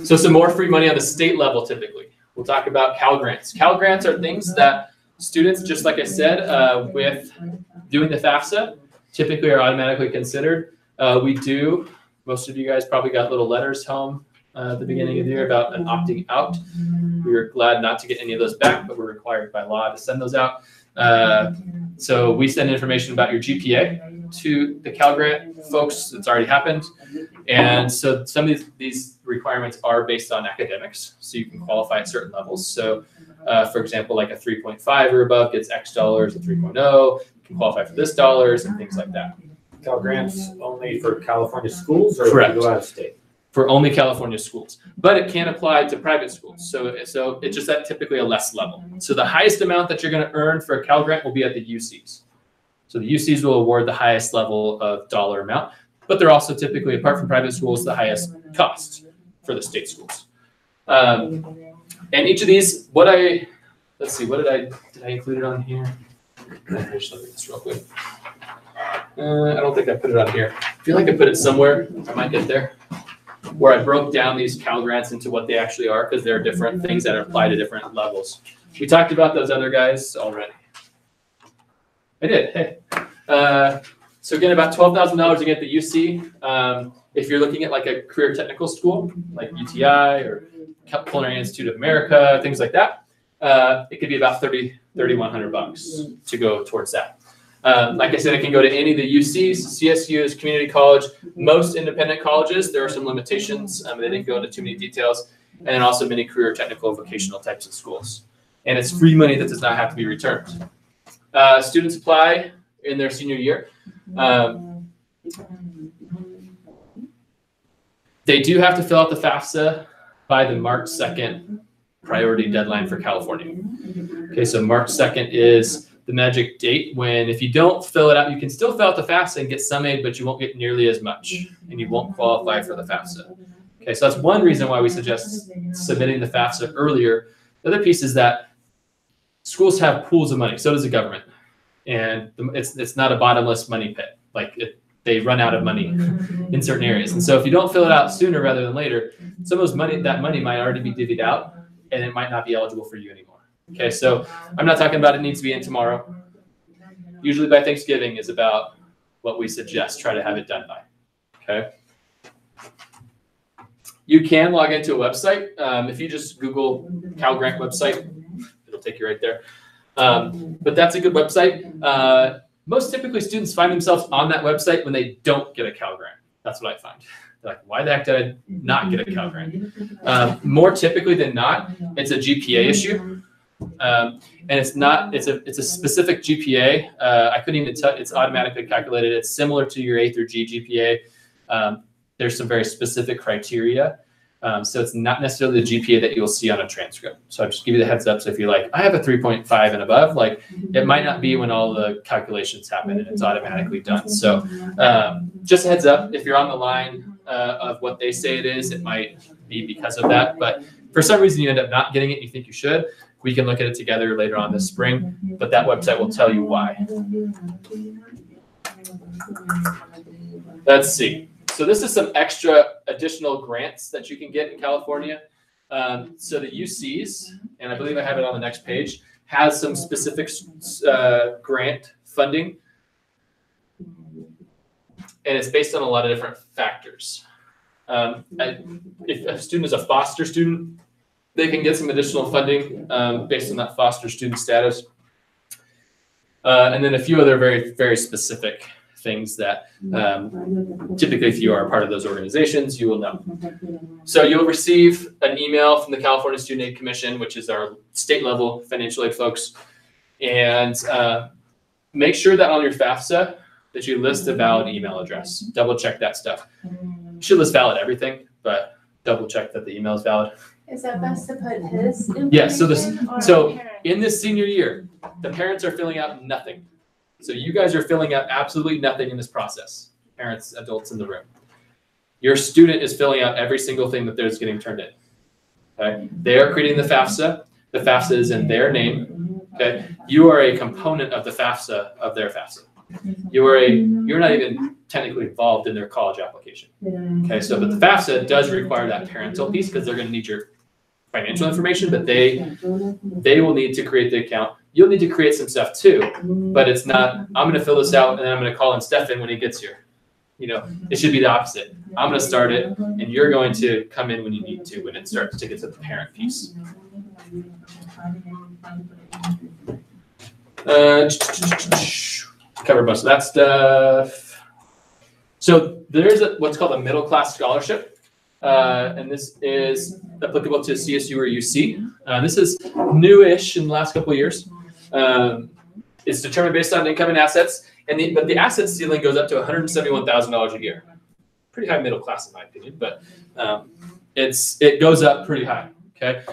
So some more free money on the state level typically. We'll talk about Pell Grants. Pell Grants are things that students, just like I said, with doing the FAFSA, typically are automatically considered. Most of you guys probably got little letters home at the beginning of the year about an opting out. We were glad not to get any of those back, but we're required by law to send those out. So we send information about your GPA to the Pell Grant folks. It's already happened. And so some of these requirements are based on academics, so you can qualify at certain levels. So for example, like a 3.5 or above gets X dollars, a 3.0 you can qualify for this dollars and things like that. Pell Grants only for California schools, or Correct. go out of state? For only California schools, but it can apply to private schools. So it's just at typically a less level. So the highest amount that you're going to earn for a Pell Grant will be at the UCs. So the UCs will award the highest level of dollar amount, but they're also typically, apart from private schools, the highest cost for the state schools. And each of these, let's see, did I include it on here? Let me just look at this real quick. I don't think I put it on here. I feel like I put it somewhere. I might get there. Where I broke down these Pell Grants into what they actually are, because there are different things that apply to different levels. We talked about those other guys already. I did. Hey. So again, about $12,000 to get the UC. If you're looking at like a career technical school, like UTI or Culinary Institute of America, things like that, it could be about $3,100 to go towards that. Like I said, it can go to any of the UCs, CSUs, community college, most independent colleges. There are some limitations. They didn't go into too many details. And then also many career technical vocational types of schools. And it's free money that does not have to be returned. Students apply in their senior year. They do have to fill out the FAFSA by the March 2nd priority deadline for California. Okay, so March 2nd is the magic date when if you don't fill it out, you can still fill out the FAFSA and get some aid, but you won't get nearly as much and you won't qualify for the FAFSA. Okay, so that's one reason why we suggest submitting the FAFSA earlier. The other piece is that schools have pools of money, so does the government. And it's not a bottomless money pit. Like they run out of money in certain areas. And so if you don't fill it out sooner rather than later, some of that money might already be divvied out and it might not be eligible for you anymore. Okay, so I'm not talking about it needs to be in tomorrow. Usually by Thanksgiving is about what we suggest, try to have it done by, okay? You can log into a website. If you just Google Pell Grant website, it'll take you right there. But that's a good website. Most typically students find themselves on that website when they don't get a Pell Grant. That's what I find. They're like, why the heck did I not get a Pell Grant? More typically than not, it's a GPA issue. And it's a specific GPA. I couldn't even tell, it's automatically calculated. It's similar to your A through G GPA. There's some very specific criteria. So it's not necessarily the GPA that you'll see on a transcript. So I'll just give you the heads up. So if you're like, I have a 3.5 and above, like it might not be when all the calculations happen and it's automatically done. So just a heads up, if you're on the line of what they say it is, it might be because of that. But for some reason you end up not getting it, you think you should. We can look at it together later on this spring, but that website will tell you why. Let's see. So this is some extra additional grants that you can get in California. So the UCs, and I believe I have it on the next page, has some specific grant funding. And it's based on a lot of different factors. If a student is a foster student, they can get some additional funding based on that foster student status. And then a few other very, very specific things that typically if you are a part of those organizations, you will know. So you'll receive an email from the California Student Aid Commission, which is our state level financial aid folks. And make sure that on your FAFSA that you list a valid email address. Double check that stuff. You should list valid everything, but double check that the email is valid. Is that best to put his information? Yeah, so in this senior year, the parents are filling out nothing. So you guys are filling out absolutely nothing in this process. Parents, adults in the room. Your student is filling out every single thing that there's getting turned in. Okay? They are creating the FAFSA. The FAFSA is in their name. Okay? You are a component of the FAFSA, of their FAFSA. You're not even technically involved in their college application. Okay, so but the FAFSA does require that parental piece because they're going to need your financial information, but they will need to create the account. You'll need to create some stuff too, but it's not, I'm going to fill this out and then I'm going to call in Stefan when he gets here. You know, it should be the opposite. I'm going to start it and you're going to come in when you need to, when it starts to get to the parent piece. Cover most of that stuff. So there's what's called a middle class scholarship, and this is applicable to CSU or UC. This is newish in the last couple of years. It's determined based on income and assets, but the asset ceiling goes up to $171,000 a year. Pretty high middle class in my opinion, but it goes up pretty high. Okay,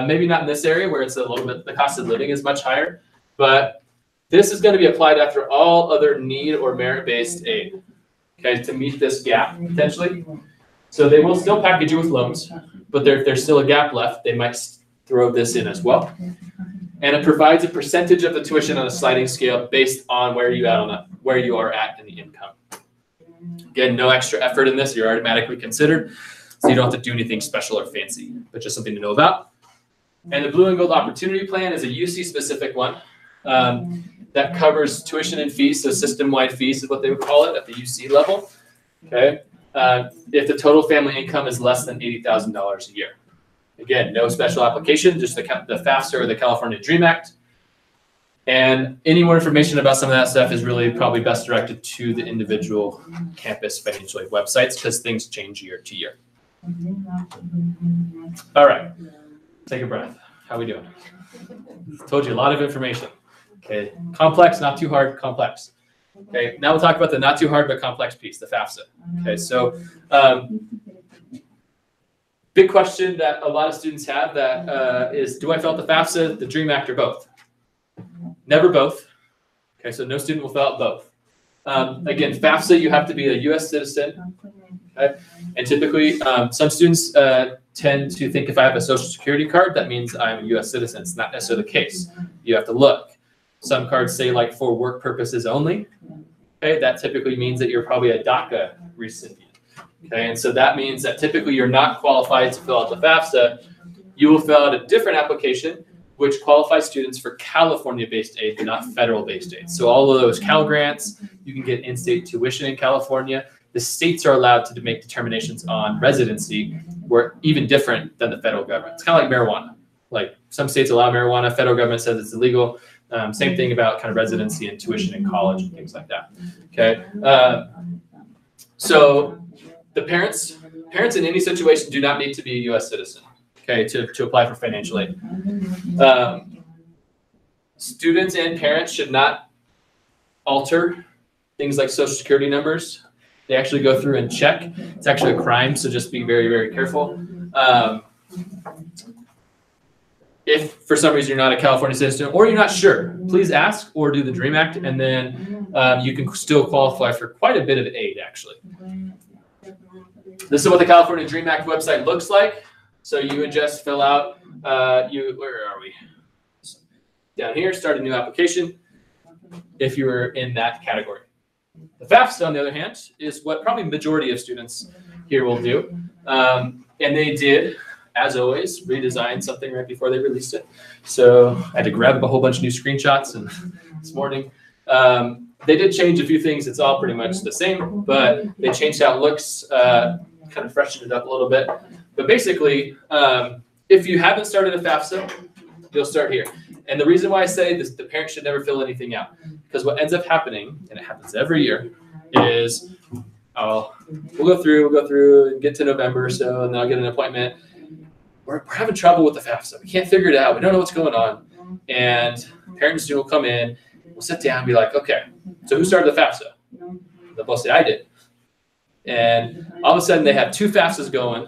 maybe not in this area where it's a little bit, the cost of living is much higher, but this is going to be applied after all other need or merit-based aid. Okay, to meet this gap potentially. So they will still package you with loans, but if there's still a gap left, they might throw this in as well. And it provides a percentage of the tuition on a sliding scale based on where you are at in the income. Again, no extra effort in this. You're automatically considered, so you don't have to do anything special or fancy, but just something to know about. And the Blue and Gold Opportunity Plan is a UC-specific one that covers tuition and fees, so system-wide fees is what they would call it at the UC level. Okay, if the total family income is less than $80,000 a year. Again, no special application, just the FAFSA or the California DREAM Act. And any more information about some of that stuff is really probably best directed to the individual campus financial aid websites because things change year to year. All right, take a breath. How we doing? Told you a lot of information. Okay, complex, not too hard, complex. Okay, now we'll talk about the not too hard but complex piece, the FAFSA. Okay, so big question that a lot of students have that is, do I fill out the FAFSA, the DREAM Act, or both? Never both. Okay, so no student will fill out both. Again, FAFSA, you have to be a U.S. citizen. Okay? And typically, some students tend to think if I have a social security card, that means I'm a U.S. citizen. It's not necessarily the case. You have to look. Some cards say like for work purposes only. Okay, that typically means that you're probably a DACA recipient. Okay, and so that means that typically you're not qualified to fill out the FAFSA. You will fill out a different application which qualifies students for California-based aid, but not federal-based aid. So all of those Pell Grants, you can get in-state tuition in California. The states are allowed to make determinations on residency, where even different than the federal government. It's kind of like marijuana. Like some states allow marijuana, federal government says it's illegal. Same thing about kind of residency and tuition in college and things like that. Okay, so the parents in any situation do not need to be a U.S. citizen. Okay, to apply for financial aid. Students and parents should not alter things like social security numbers. They actually go through and check. It's actually a crime, so just be very, very careful. If for some reason you're not a California citizen or you're not sure, please ask or do the DREAM Act, and then you can still qualify for quite a bit of aid, actually. This is what the California DREAM Act website looks like. So you would just fill out, where are we? Down here, start a new application if you were in that category. The FAFSA, on the other hand, is what probably majority of students here will do. And they did, as always, redesign something right before they released it. So I had to grab a whole bunch of new screenshots and this morning. They did change a few things. It's all pretty much the same, but they changed how it looks, kind of freshened it up a little bit. But basically, if you haven't started a FAFSA, you'll start here. And the reason why I say this, the parent should never fill anything out, because what ends up happening, and it happens every year, is we'll go through and get to November or so, and then I'll get an appointment. We're having trouble with the FAFSA. We can't figure it out. We don't know what's going on. And parent and student will come in, we'll sit down and be like, okay, so who started the FAFSA? They'll both say, I did. And all of a sudden they have two FAFSAs going,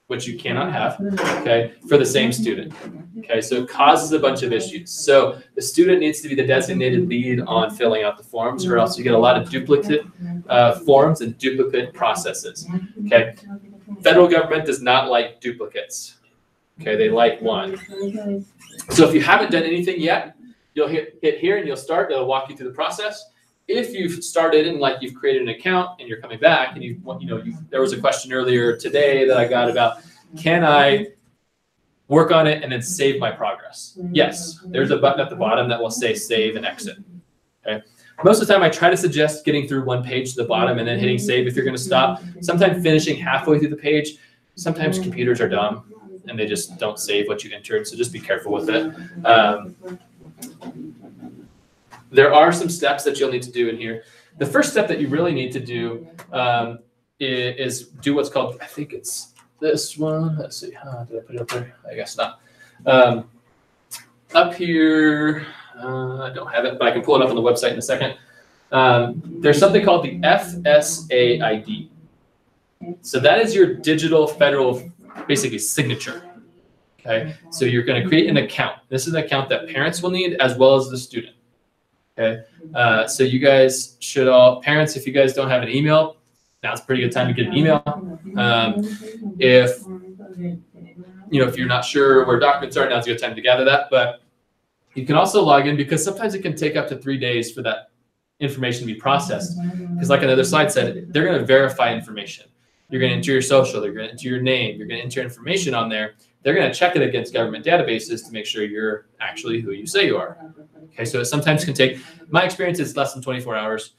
which you cannot have, okay, for the same student. Okay, so it causes a bunch of issues. So the student needs to be the designated lead on filling out the forms, or else you get a lot of duplicate forms and duplicate processes. Okay, federal government does not like duplicates. Okay, they like one. So if you haven't done anything yet, you'll hit here and you'll start. It'll walk you through the process. If you've started and like you've created an account and you're coming back and there was a question earlier today that I got about, can I work on it and then save my progress? Yes, there's a button at the bottom that will say save and exit. Okay. Most of the time I try to suggest getting through one page to the bottom and then hitting save if you're going to stop. Sometimes finishing halfway through the page. Sometimes computers are dumb and they just don't save what you entered, so just be careful with it. there are some steps that you'll need to do in here. The first step that you really need to do is do what's called, I think it's this one. Let's see, did I put it up there? I guess not. Up here, I don't have it, but I can pull it up on the website in a second. There's something called the FSA ID. So that is your digital federal, basically, signature. Okay, so you're going to create an account. This is an account that parents will need as well as the student. Okay, so you guys should all, parents, if you guys don't have an email, now's a pretty good time to get an email. If you're not sure where documents are, now's a good time to gather that. But you can also log in, because sometimes it can take up to 3 days for that information to be processed. Because like another slide said, they're going to verify information. You're going to enter your social, they're going to enter your name, you're going to enter information on there. They're going to check it against government databases to make sure you're actually who you say you are. Okay, so it sometimes can take, my experience is less than 24 hours.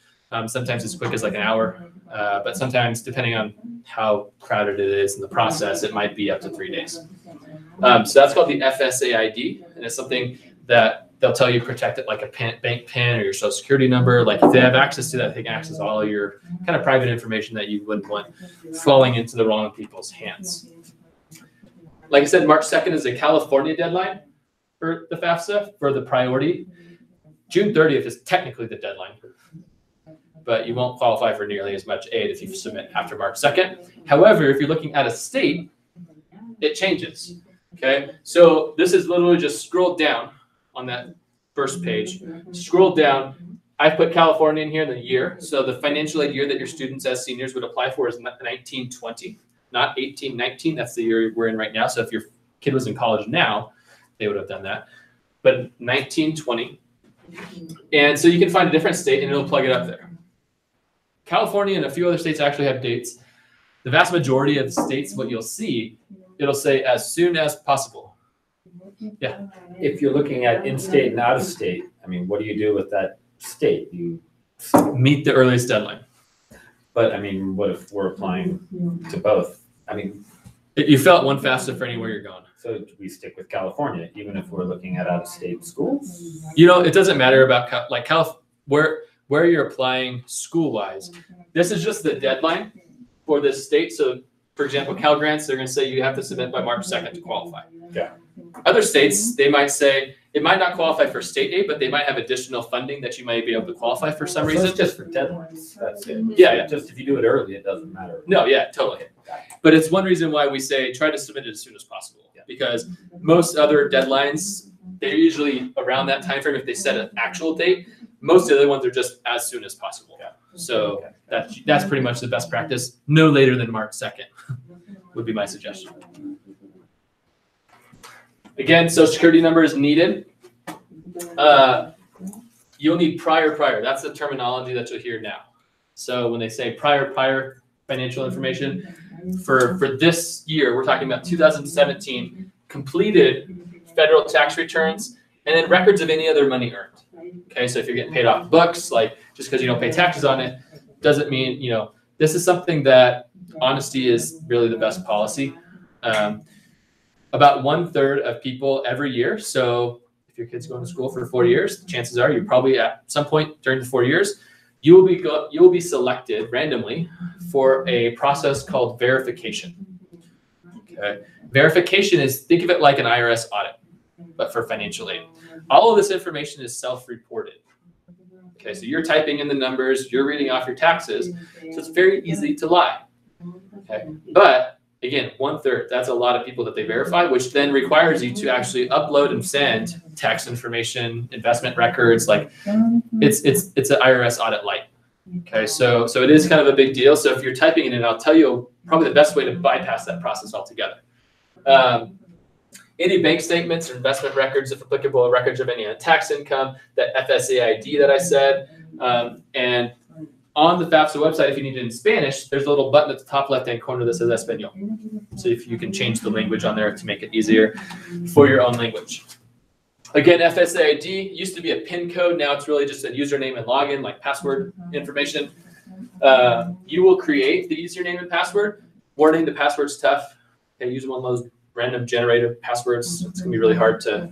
Sometimes it's quick as like an hour, but sometimes depending on how crowded it is in the process, it might be up to 3 days. So that's called the FSA ID, and it's something that they'll tell you protect it like a bank PIN or your social security number. Like if they have access to that, they can access all your kind of private information that you wouldn't want falling into the wrong people's hands. Like I said, March 2nd is a California deadline for the FAFSA, for the priority. June 30th is technically the deadline, but you won't qualify for nearly as much aid if you submit after March 2nd. However, if you're looking at a state, it changes. Okay, so this is literally just scroll down on that first page. Scroll down. I put California in here, the year. So the financial aid year that your students as seniors would apply for is 1920, not 1819. That's the year we're in right now. So if your kid was in college now, they would have done that. But 1920. And so you can find a different state and it'll plug it up there. California and a few other states actually have dates. The vast majority of states, what you'll see, it'll say as soon as possible. Yeah. If you're looking at in-state and out-of-state, I mean, what do you do with that state? You meet the earliest deadline. But I mean, what if we're applying to both? I mean, you fill out one FAFSA for anywhere you're going. So we stick with California, even if we're looking at out-of-state schools? It doesn't matter about where you're applying school-wise. This is just the deadline for this state. So, for example, Pell Grants, they're going to say you have to submit by March 2nd to qualify. Yeah. Other states, they might say it might not qualify for state aid, but they might have additional funding that you might be able to qualify for some reason. It's just for deadlines. That's it. Yeah. Just if you do it early, it doesn't matter. No, yeah, totally. But it's one reason why we say try to submit it as soon as possible. Yeah. Because most other deadlines, they're usually around that time frame if they set an actual date. Most of the other ones are just as soon as possible. Yeah. So that's pretty much the best practice. No later than March 2nd would be my suggestion. Again, social security number is needed. You'll need prior. That's the terminology that you'll hear now. So when they say prior financial information, for this year, we're talking about 2017, completed federal tax returns, and then records of any other money earned. Okay, so if you're getting paid off books, like just because you don't pay taxes on it, doesn't mean, this is something that honesty is really the best policy. About 1/3 of people every year. So if your kid's going to school for 4 years, the chances are you probably at some point during the 4 years, you will be selected randomly for a process called verification. Okay, verification is, think of it like an IRS audit, but for financial aid. All of this information is self-reported. Okay, so you're typing in the numbers, you're reading off your taxes, so it's very easy to lie. Okay, but again, 1/3, that's a lot of people that they verify, which then requires you to actually upload and send tax information, investment records, like it's an IRS audit light. Okay, so it is kind of a big deal. So if you're typing it in, I'll tell you probably the best way to bypass that process altogether. Any bank statements or investment records, if applicable, records of any tax income, that FSA ID that I said, and on the FAFSA website, if you need it in Spanish, there's a little button at the top left-hand corner that says Espanol. So if you can change the language on there to make it easier for your own language. Again, FSA ID used to be a PIN code. Now it's really just a username and login, like password information. You will create the username and password. Warning, the password's tough. Okay, use one of those random generated passwords. It's gonna be really hard to,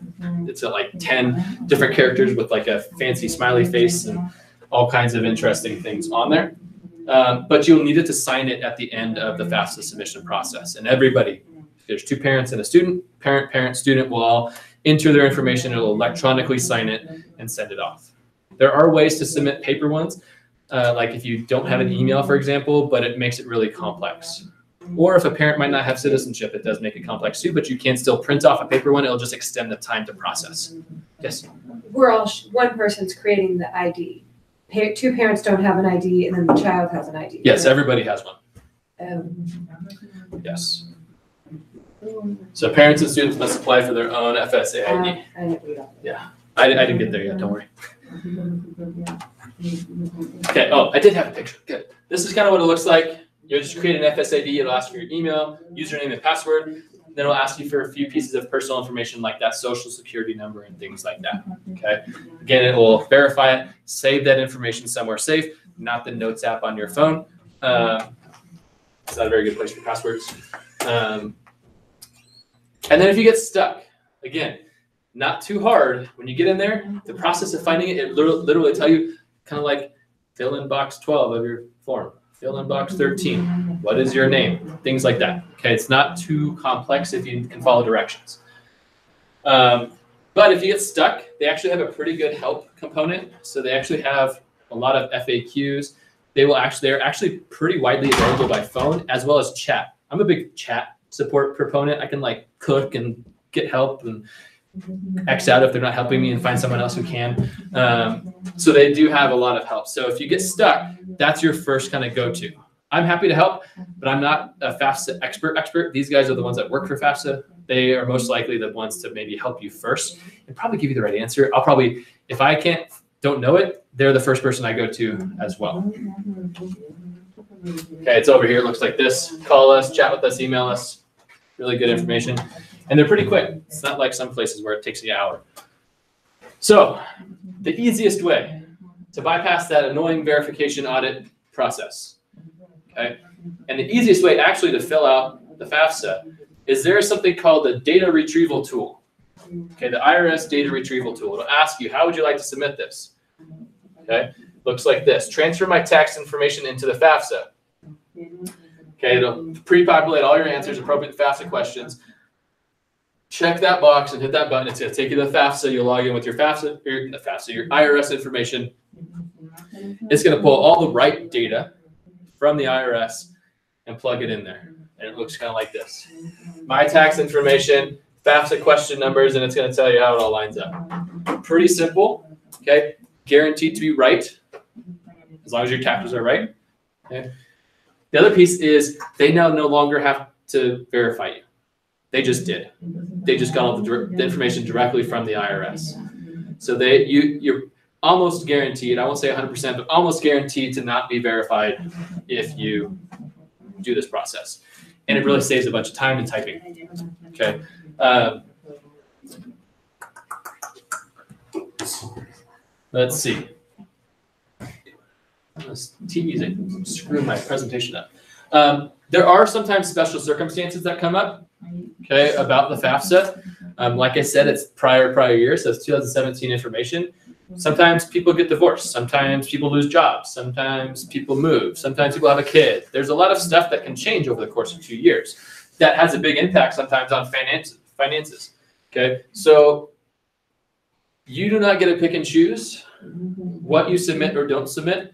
it's at like 10 different characters with like a fancy smiley face and all kinds of interesting things on there. But you'll need it to sign it at the end of the FAFSA submission process. And everybody, if there's 2 parents and a student, parent, student will all enter their information. It'll electronically sign it and send it off. There are ways to submit paper ones, like if you don't have an email, for example, but it makes it really complex. Or if a parent might not have citizenship, it does make it complex too, but you can still print off a paper one. It'll just extend the time to process. Yes? We're all, one person's creating the ID. 2 parents don't have an ID, and then the child has an ID. Yes, everybody has one. Um, Yes. So parents and students must apply for their own FSA ID. Yeah, I didn't get there yet, don't worry. Okay, oh, I did have a picture, good. This is kind of what it looks like. You'll just create an FSAD, it'll ask for your email, username and password, then it'll ask you for a few pieces of personal information like that social security number and things like that, okay? Again, it will verify it, save that information somewhere safe, not the Notes app on your phone. It's not a very good place for passwords. And then if you get stuck, again, not too hard. When you get in there, the process of finding it, it literally tell you kind of like fill in box 12 of your form, fill in box 13. What is your name? Things like that. Okay, it's not too complex if you can follow directions. But if you get stuck, they actually have a pretty good help component. So they actually have a lot of FAQs. They're actually pretty widely available by phone as well as chat. I'm a big chat support proponent. I can like cook and get help and X out if they're not helping me and find someone else who can. So they do have a lot of help. So if you get stuck, that's your first kind of go-to. I'm happy to help, but I'm not a FAFSA expert. These guys are the ones that work for FAFSA. They are most likely the ones to maybe help you first and probably give you the right answer. I'll probably, if I don't know it, they're the first person I go to as well. Okay, it's over here. It looks like this. Call us, chat with us, email us. Really good information. And they're pretty quick. It's not like some places where it takes you an hour. So the easiest way to bypass that annoying verification audit process, okay? And the easiest way actually to fill out the FAFSA is there is something called the data retrieval tool. Okay, the IRS data retrieval tool. It'll ask you, how would you like to submit this? Okay, looks like this. Transfer my tax information into the FAFSA. Okay, it'll pre-populate all your answers, appropriate FAFSA questions. Check that box and hit that button. It's going to take you to the FAFSA. You'll log in with your your IRS information. It's going to pull all the right data from the IRS and plug it in there. And it looks kind of like this. My tax information, FAFSA question numbers, and it's going to tell you how it all lines up. Pretty simple, okay? Guaranteed to be right, as long as your taxes are right. Okay? The other piece is they now no longer have to verify you. They just did. They just got all the information directly from the IRS. So you're almost guaranteed, I won't say 100%, but almost guaranteed to not be verified if you do this process. And it really saves a bunch of time in typing. Okay. Let's see. This TV's screwing my presentation up. There are sometimes special circumstances that come up, okay, about the FAFSA. Like I said, it's prior year, so it's 2017 information. Sometimes people get divorced. Sometimes people lose jobs. Sometimes people move. Sometimes people have a kid. There's a lot of stuff that can change over the course of 2 years. That has a big impact sometimes on finances. Okay, so you do not get to pick and choose what you submit or don't submit.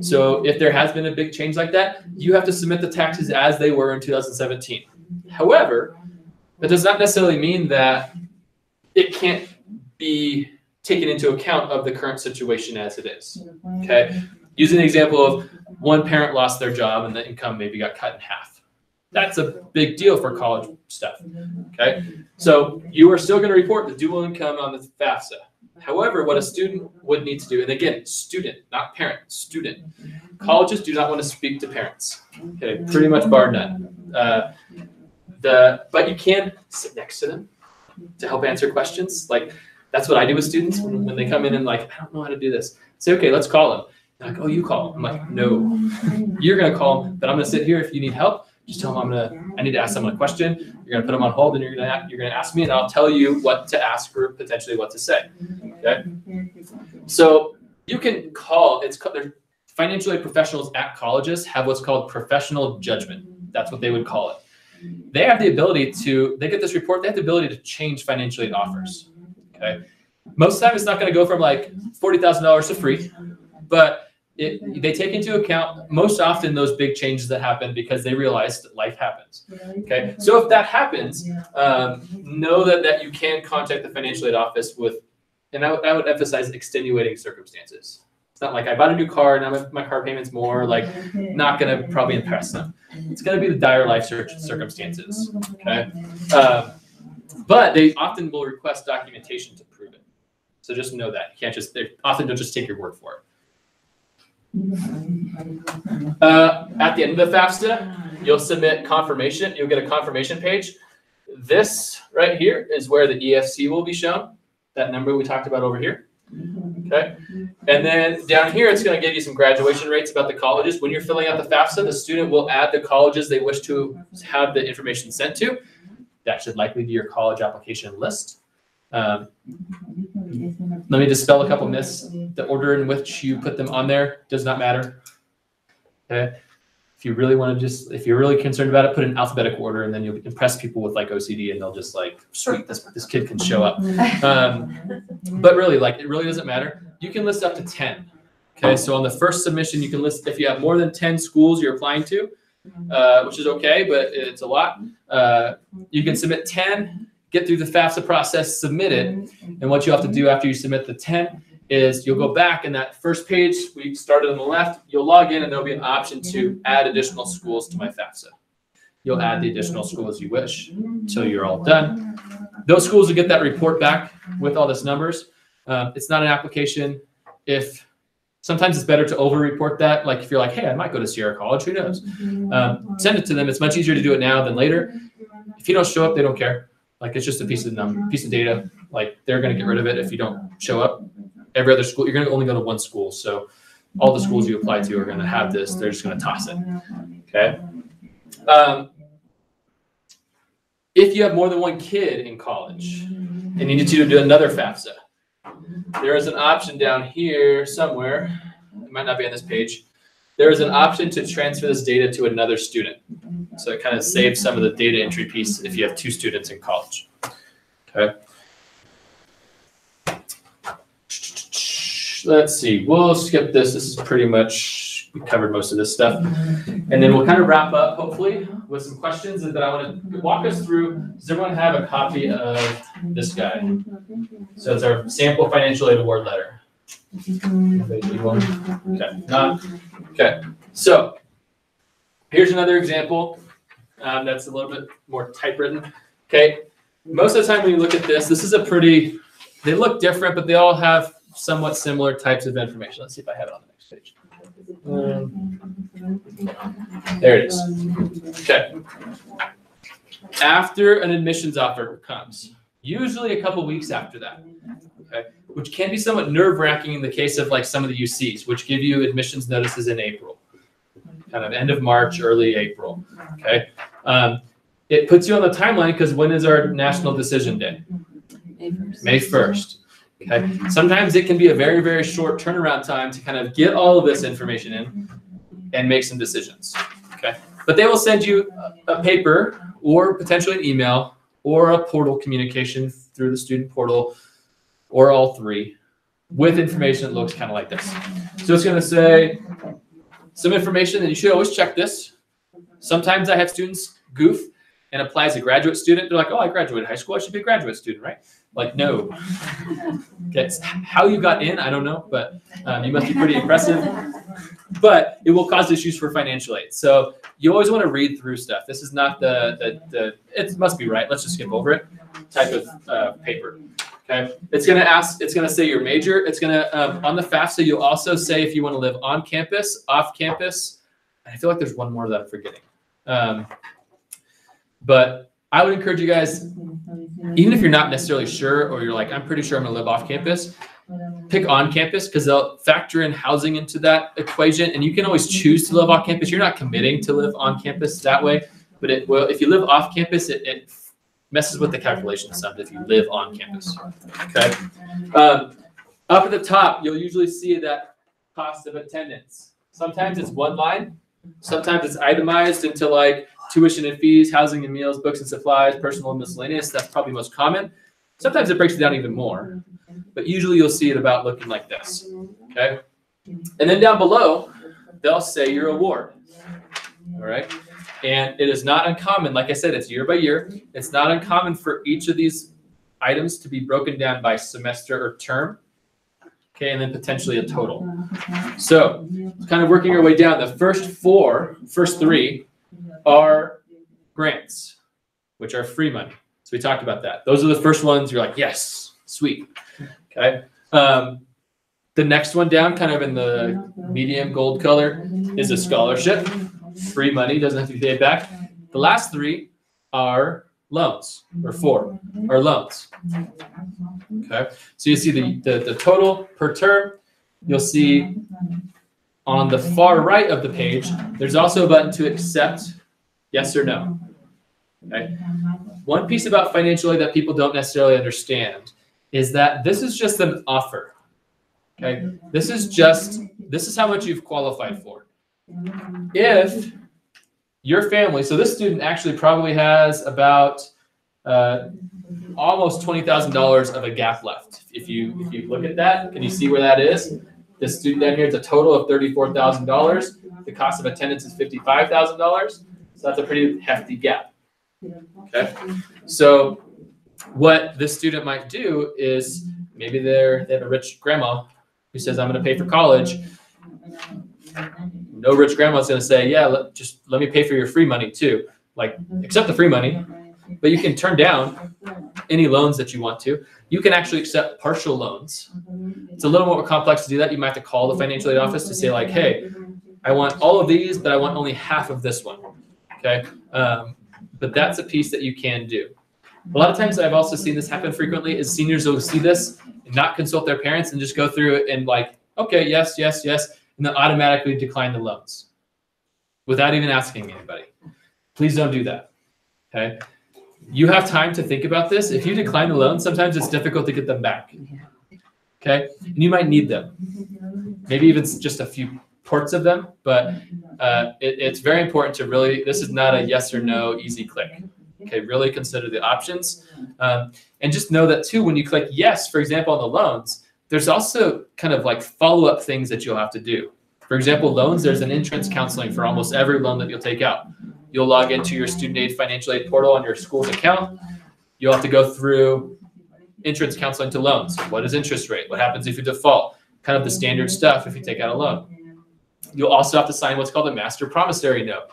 So if there has been a big change like that, you have to submit the taxes as they were in 2017. However, that does not necessarily mean that it can't be taken into account of the current situation as it is. Okay, using the example of one parent lost their job and the income maybe got cut in half. That's a big deal for college stuff. Okay, so you are still going to report the dual income on the FAFSA. However, what a student would need to do, and again, student, not parent, student. Colleges do not want to speak to parents. Okay, pretty much bar none. But you can sit next to them to help answer questions. Like that's what I do with students when they come in and like, I don't know how to do this. Say, okay, let's call them. They're like, oh, you call them. I'm like, no, you're going to call them, but I'm going to sit here if you need help. Just tell them I need to ask someone a question. You're gonna put them on hold, and you're gonna ask me, and I'll tell you what to ask or potentially what to say. Okay. So you can call. There's financial aid professionals at colleges have what's called professional judgment. That's what they would call it. They have the ability to. They get this report. They have the ability to change financial aid offers. Okay. Most of the time, it's not going to go from like $40,000 to free, but they take into account most often those big changes that happen because they realize that life happens. Okay, so if that happens, know that you can contact the financial aid office with, and I would emphasize extenuating circumstances. It's not like I bought a new car and now my car payment's more, like not going to probably impress them. It's going to be the dire life circumstances. Okay, but they often will request documentation to prove it. So just know that you can't they often don't just take your word for it. At the end of the FAFSA, you'll submit confirmation. You'll get a confirmation page. This right here is where the EFC will be shown. That number we talked about over here. Okay. And then down here, it's going to give you some graduation rates about the colleges. When you're filling out the FAFSA, the student will add the colleges they wish to have the information sent to. That should likely be your college application list. Let me dispel a couple myths. The order in which you put them on there does not matter. Okay. If you really want to if you're really concerned about it, put in alphabetical order, and then you'll impress people with like OCD, and they'll just like, sweet, this kid can show up. But really, like, it really doesn't matter. You can list up to 10. Okay. So on the first submission, you can list, if you have more than 10 schools you're applying to, which is okay, but it's a lot. You can submit 10. Get through the FAFSA process, submit it, and what you have to do after you submit the 10 is you'll go back, and that first page we started on the left, you'll log in, and there'll be an option to add additional schools to my FAFSA. You'll add the additional schools you wish until you're all done. Those schools will get that report back with all this numbers. It's not an application. Sometimes it's better to over-report that. Like if you're like, hey, I might go to Sierra College, who knows? Send it to them. It's much easier to do it now than later. If you don't show up, they don't care. Like it's just a piece of data. Like they're going to get rid of it if you don't show up. Every other school, you're going to only go to one school. So all the schools you apply to are going to have this. They're just going to toss it. Okay. If you have more than one kid in college and you need to do another FAFSA, there is an option down here somewhere. It might not be on this page. There is an option to transfer this data to another student. So it kind of saves some of the data entry piece if you have 2 students in college. Okay. Let's see. We'll skip this. This is pretty much, we covered most of this stuff. And then we'll kind of wrap up, hopefully, with some questions that I want to walk us through. Does everyone have a copy of this guy? So it's our sample financial aid award letter. Okay. Okay. So here's another example that's a little bit more typewritten. Okay. Most of the time when you look at this is they look different, but they all have somewhat similar types of information. Let's see if I have it on the next page. There it is. Okay. After an admissions offer comes, usually a couple weeks after that, okay, which can be somewhat nerve-wracking in the case of like some of the UCs, which give you admissions notices in April, kind of end of March, early April. Okay. It puts you on the timeline because when is our national decision day? May 1st. Okay. Sometimes it can be a very, very short turnaround time to kind of get all of this information in and make some decisions. Okay. But they will send you a paper or potentially an email or a portal communication through the student portal or all 3 with information that looks kind of like this. So it's going to say some information, and you should always check this. Sometimes I have students goof and apply as a graduate student. They're like, oh, I graduated high school. I should be a graduate student, right? Like, no. Okay. How you got in, I don't know, but you must be pretty impressive. But it will cause issues for financial aid. So you always want to read through stuff. This is not the it must be right. Let's just skip over it type of paper. Okay. It's going to say your major. It's going to, on the FAFSA, you'll also say if you want to live on campus, off campus. And I feel like there's one more that I'm forgetting. But I would encourage you guys, even if you're not necessarily sure, or you're like, I'm pretty sure I'm going to live off campus, pick on campus because they'll factor in housing into that equation. And you can always choose to live off campus. You're not committing to live on campus that way. but if you live off campus, it messes with the calculation some if you live on campus. Okay. Up at the top, you'll usually see that cost of attendance. Sometimes it's one line. Sometimes it's itemized into like tuition and fees, housing and meals, books and supplies, personal and miscellaneous. That's probably most common. Sometimes it breaks it down even more, but usually you'll see it about looking like this. Okay. And then down below, they'll say your award. All right. And it is not uncommon. Like I said, it's year by year. It's not uncommon for each of these items to be broken down by semester or term. Okay, and then potentially a total. So kind of working our way down, the first three are grants, which are free money. So we talked about that. Those are the first ones you're like, yes, sweet. Okay. The next one down, kind of in the medium gold color, is a scholarship. Free money, doesn't have to be paid back. The last three are loans, or four are loans. Okay, so you see the total per term. You'll see on the far right of the page, there's also a button to accept yes or no. Okay. One piece about financial aid that people don't necessarily understand is that this is just an offer. Okay, this is how much you've qualified for. If your family, so this student actually probably has about almost $20,000 of a gap left. If you look at that, can you see where that is? This student down here is a total of $34,000. The cost of attendance is $55,000. So that's a pretty hefty gap. Okay, so what this student might do is maybe they have a rich grandma who says, I'm going to pay for college. No rich grandma's going to say, yeah, let me pay for your free money too. Like, accept the free money, but you can turn down any loans that you want to. You can actually accept partial loans. It's a little more complex to do that. You might have to call the financial aid office to say like, hey, I want all of these, but I want only half of this one. Okay. But that's a piece that you can do. A lot of times I've also seen this happen frequently is seniors will see this and not consult their parents and just go through it and like, okay, yes, yes, yes. And then automatically decline the loans without even asking anybody. Please don't do that. Okay. You have time to think about this. If you decline the loan, sometimes it's difficult to get them back. Okay. And you might need them. Maybe even just a few parts of them, but it's very important to really, this is not a yes or no easy click. Okay. Really consider the options. And just know that too, when you click yes, for example, on the loans, there's also kind of like follow-up things that you'll have to do. For example, loans, there's an entrance counseling for almost every loan that you'll take out. You'll log into your student aid financial aid portal on your school's account. You'll have to go through entrance counseling to loans. What is interest rate? What happens if you default? Kind of the standard stuff if you take out a loan. You'll also have to sign what's called a master promissory note.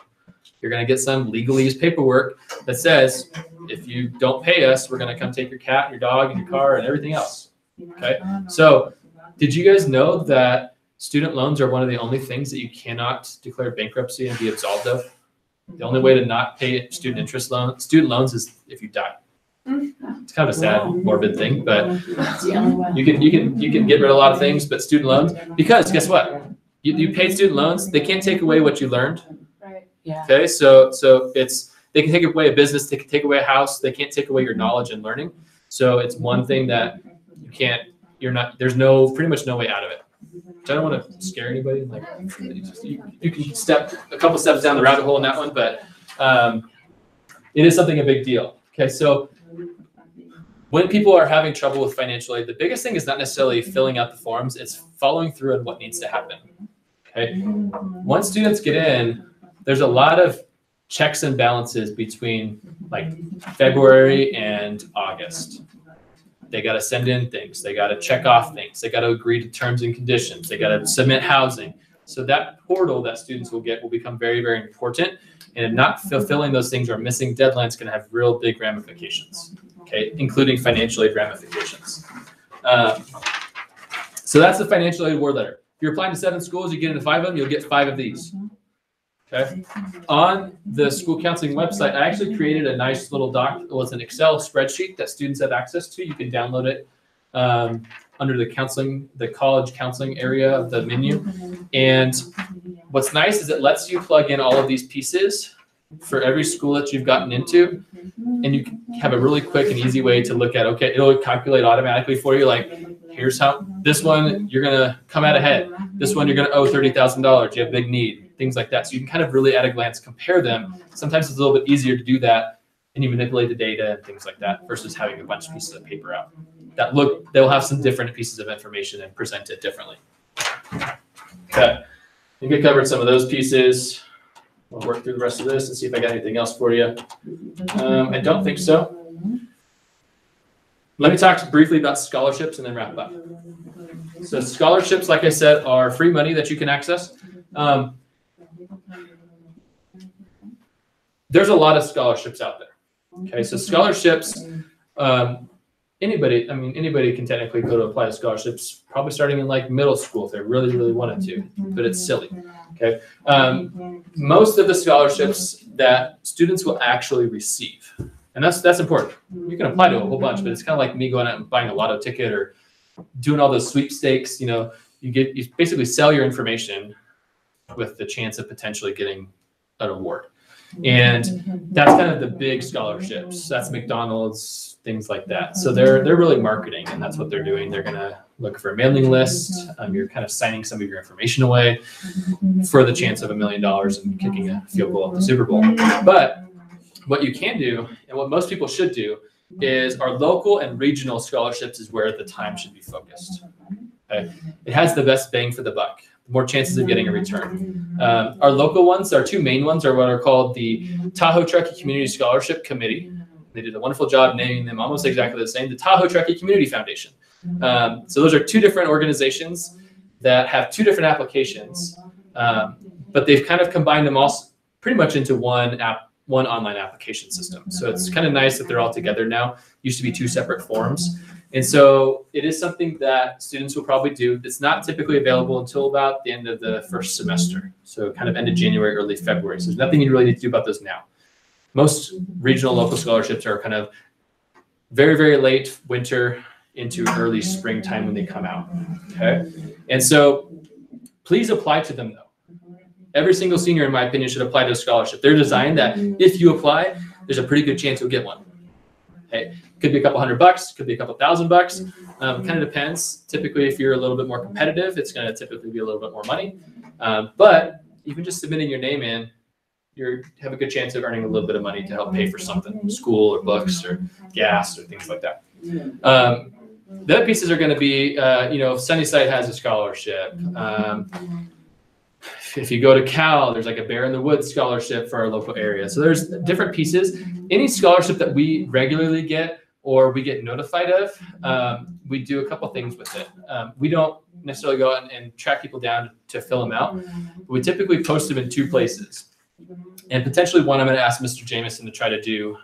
You're going to get some legalese paperwork that says, if you don't pay us, we're going to come take your cat, your dog, and your car, and everything else. Okay, so did you guys know that student loans are one of the only things that you cannot declare bankruptcy and be absolved of? The only way to not pay student loans is if you die. It's kind of a sad, morbid thing, but you can get rid of a lot of things, but student loans, because guess what? You paid student loans, they can't take away what you learned. Right. Yeah. Okay, so they can take away a business, they can take away a house, they can't take away your knowledge and learning. So it's one thing that there's pretty much no way out of it. So I don't want to scare anybody. Like you can step a couple steps down the rabbit hole in that one, but it is a big deal. Okay, so when people are having trouble with financial aid, the biggest thing is not necessarily filling out the forms, it's following through on what needs to happen. Okay, once students get in, there's a lot of checks and balances between like February and August. They got to send in things. They got to check off things. They got to agree to terms and conditions. They got to submit housing. So that portal that students will get will become very, very important. And not fulfilling those things or missing deadlines can have real big ramifications, okay, including financial aid ramifications. So that's the financial aid award letter. If you're applying to 7 schools, you get into 5 of them, you'll get 5 of these. Okay. On the school counseling website, I actually created a nice little doc. It was an Excel spreadsheet that students have access to. You can download it under the college counseling area of the menu. And what's nice is it lets you plug in all of these pieces for every school that you've gotten into, and you have a really quick and easy way to look at, okay, it'll calculate automatically for you, like, here's how, this one, you're gonna come out ahead. This one, you're gonna owe $30,000, you have big need, things like that. So you can kind of really at a glance compare them. Sometimes it's a little bit easier to do that, and you manipulate the data and things like that versus having a bunch of pieces of paper out. They'll have some different pieces of information and present it differently. Okay, I think I covered some of those pieces. I'll work through the rest of this and see if I got anything else for you. I don't think so. Let me talk briefly about scholarships and then wrap up. So scholarships, like I said, are free money that you can access. There's a lot of scholarships out there. Okay, so scholarships, anybody can technically go to apply to scholarships, probably starting in like middle school if they really, really wanted to, but it's silly. Okay, most of the scholarships that students will actually receive, and that's important. You can apply to a whole bunch, but it's kind of like me going out and buying a lotto ticket or doing all those sweepstakes. You basically sell your information with the chance of potentially getting an award. And that's kind of the big scholarships. That's McDonald's, things like that. So they're really marketing, and that's what they're doing. They're gonna look for a mailing list. You're kind of signing some of your information away for the chance of $1 million and kicking a field goal at the Super Bowl. But what you can do, and what most people should do, is our local and regional scholarships is where the time should be focused. Okay? It has the best bang for the buck. More chances of getting a return. Our local ones, our two main ones, are what are called the Tahoe Truckee Community Scholarship Committee. They did a wonderful job naming them almost exactly the same, the Tahoe Truckee Community Foundation. So those are two different organizations that have two different applications, but they've kind of combined them all pretty much into one online application system. So it's kind of nice that they're all together now. Used to be two separate forms. And so it is something that students will probably do. It's not typically available until about the end of the first semester. So kind of end of January, early February. So there's nothing you really need to do about those now. Most regional local scholarships are kind of very, very late winter into early springtime when they come out. Okay. And so please apply to them though. Every single senior, in my opinion, should apply to a scholarship. They're designed that if you apply, there's a pretty good chance you'll get one. Okay. Could be a couple $100, could be a couple $1,000. Kind of depends. Typically, if you're a little bit more competitive, it's going to typically be a little bit more money. But even just submitting your name in, you have a good chance of earning a little bit of money to help pay for something, school or books or gas or things like that. The other pieces are going to be, Sunnyside has a scholarship. If you go to Cal, there's like a Bear in the Woods scholarship for our local area. So there's different pieces. Any scholarship that we regularly get or we get notified of, we do a couple things with it. We don't necessarily go out and track people down to fill them out. We typically post them in two places. And potentially one I'm going to ask Mr. Jameson to try to do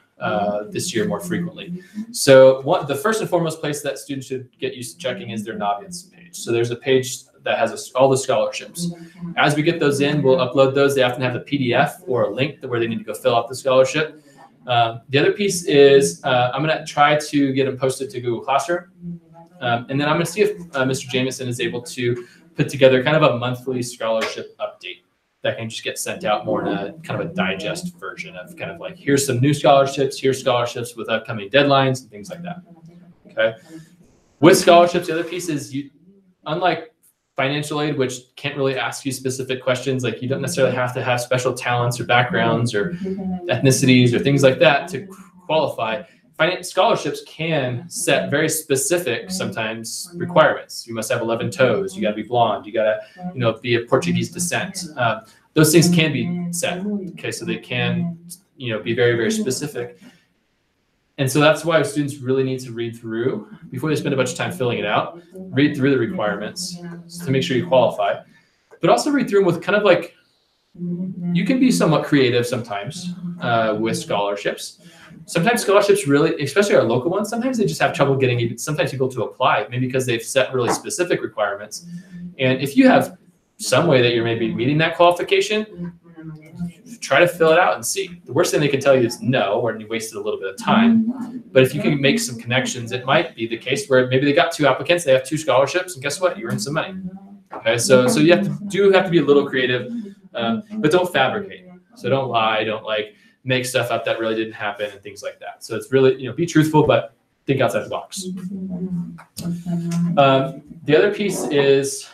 this year more frequently. So the first and foremost place that students should get used to checking is their Noggins page. So there's a page that has all the scholarships. As we get those in, we'll upload those. They often have a PDF or a link where they need to go fill out the scholarship. The other piece is I'm going to try to get them posted to Google Classroom. And then I'm going to see if Mr. Jameson is able to put together kind of a monthly scholarship update that can just get sent out more in a kind of a digest version of kind of like, here's some new scholarships, here's scholarships with upcoming deadlines and things like that. Okay. With scholarships, the other piece is unlike financial aid, which can't really ask you specific questions, like you don't necessarily have to have special talents or backgrounds or ethnicities or things like that to qualify. Scholarships can set very specific, sometimes, requirements. You must have 11 toes. You got to be blonde. You got to, be of Portuguese descent. Those things can be set. Okay, so they can, be very, very specific. And so that's why students really need to read through before they spend a bunch of time filling it out. Read through the requirements to make sure you qualify, but also read through them with kind of like, you can be somewhat creative sometimes with scholarships. Sometimes scholarships really, especially our local ones, sometimes they just have trouble getting sometimes people to apply, maybe because they've set really specific requirements. And if you have some way that you're maybe meeting that qualification, try to fill it out and see. The worst thing they can tell you is no, or you wasted a little bit of time. But if you can make some connections, it might be the case where maybe they got 2 applicants, they have 2 scholarships, and guess what? You earn some money. Okay, so you have to be a little creative, but don't fabricate. So don't lie, don't like make stuff up that really didn't happen and things like that. So it's really, be truthful, but think outside the box. The other piece is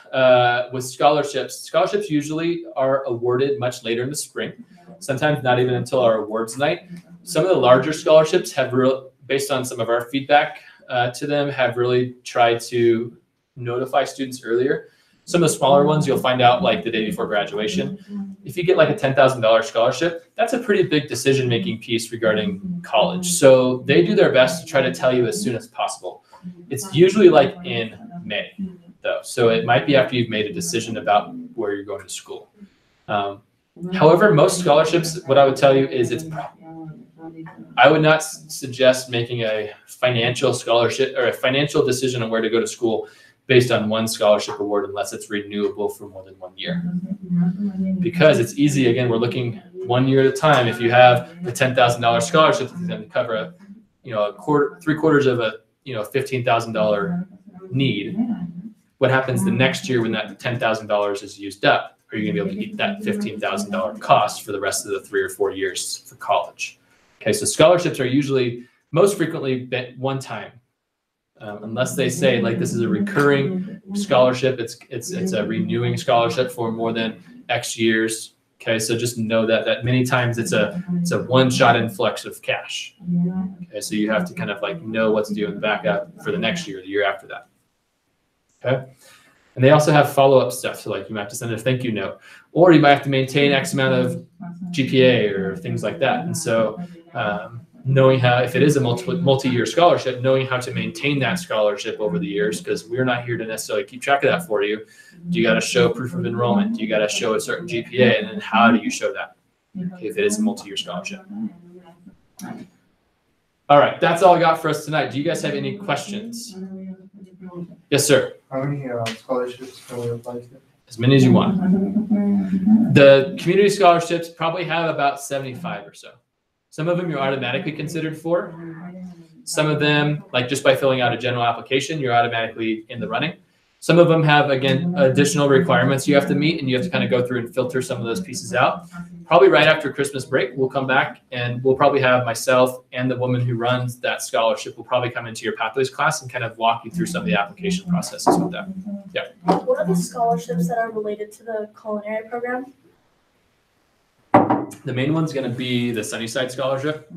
with scholarships. Scholarships usually are awarded much later in the spring, sometimes not even until our awards night. Some of the larger scholarships have based on some of our feedback to them, have really tried to notify students earlier. Some of the smaller ones you'll find out like the day before graduation. If you get like a $10,000 scholarship, that's a pretty big decision-making piece regarding college. So they do their best to try to tell you as soon as possible. It's usually like in May, though. So it might be after you've made a decision about where you're going to school. However, most scholarships, what I would tell you is I would not suggest making a financial scholarship or a financial decision on where to go to school based on one scholarship award unless it's renewable for more than 1 year. Because it's easy, again, we're looking 1 year at a time. If you have a $10,000 scholarship that's going to cover three-quarters of a $15,000 need, what happens the next year when that $10,000 is used up? Are you going to be able to eat that $15,000 cost for the rest of the 3 or 4 years for college? Okay, so scholarships are usually most frequently one time. Unless they say like this is a recurring scholarship, it's a renewing scholarship for more than X years. Okay, so just know that many times it's a one-shot influx of cash. Okay, so you have to kind of like know what's due in the backup for the next year, the year after that. Okay, and they also have follow-up stuff. So like you might have to send a thank you note, or you might have to maintain X amount of GPA or things like that. And so knowing how, if it is a multi-year scholarship, knowing how to maintain that scholarship over the years, because we're not here to necessarily keep track of that for you. You got to show proof of enrollment. You got to show a certain GPA, and then how do you show that if it is a multi-year scholarship? All right, that's all I got for us tonight. Do you guys have any questions? Yes, sir. How many scholarships can we apply to? As many as you want. The community scholarships probably have about 75 or so. Some of them you're automatically considered for. Some of them, like just by filling out a general application, you're automatically in the running. Some of them have, again, additional requirements you have to meet, and you have to kind of go through and filter some of those pieces out. Probably right after Christmas break, we'll come back and we'll probably have myself and the woman who runs that scholarship will probably come into your pathways class and kind of walk you through some of the application processes with that. Yeah. What are the scholarships that are related to the culinary program? The main one's going to be the Sunnyside Scholarship.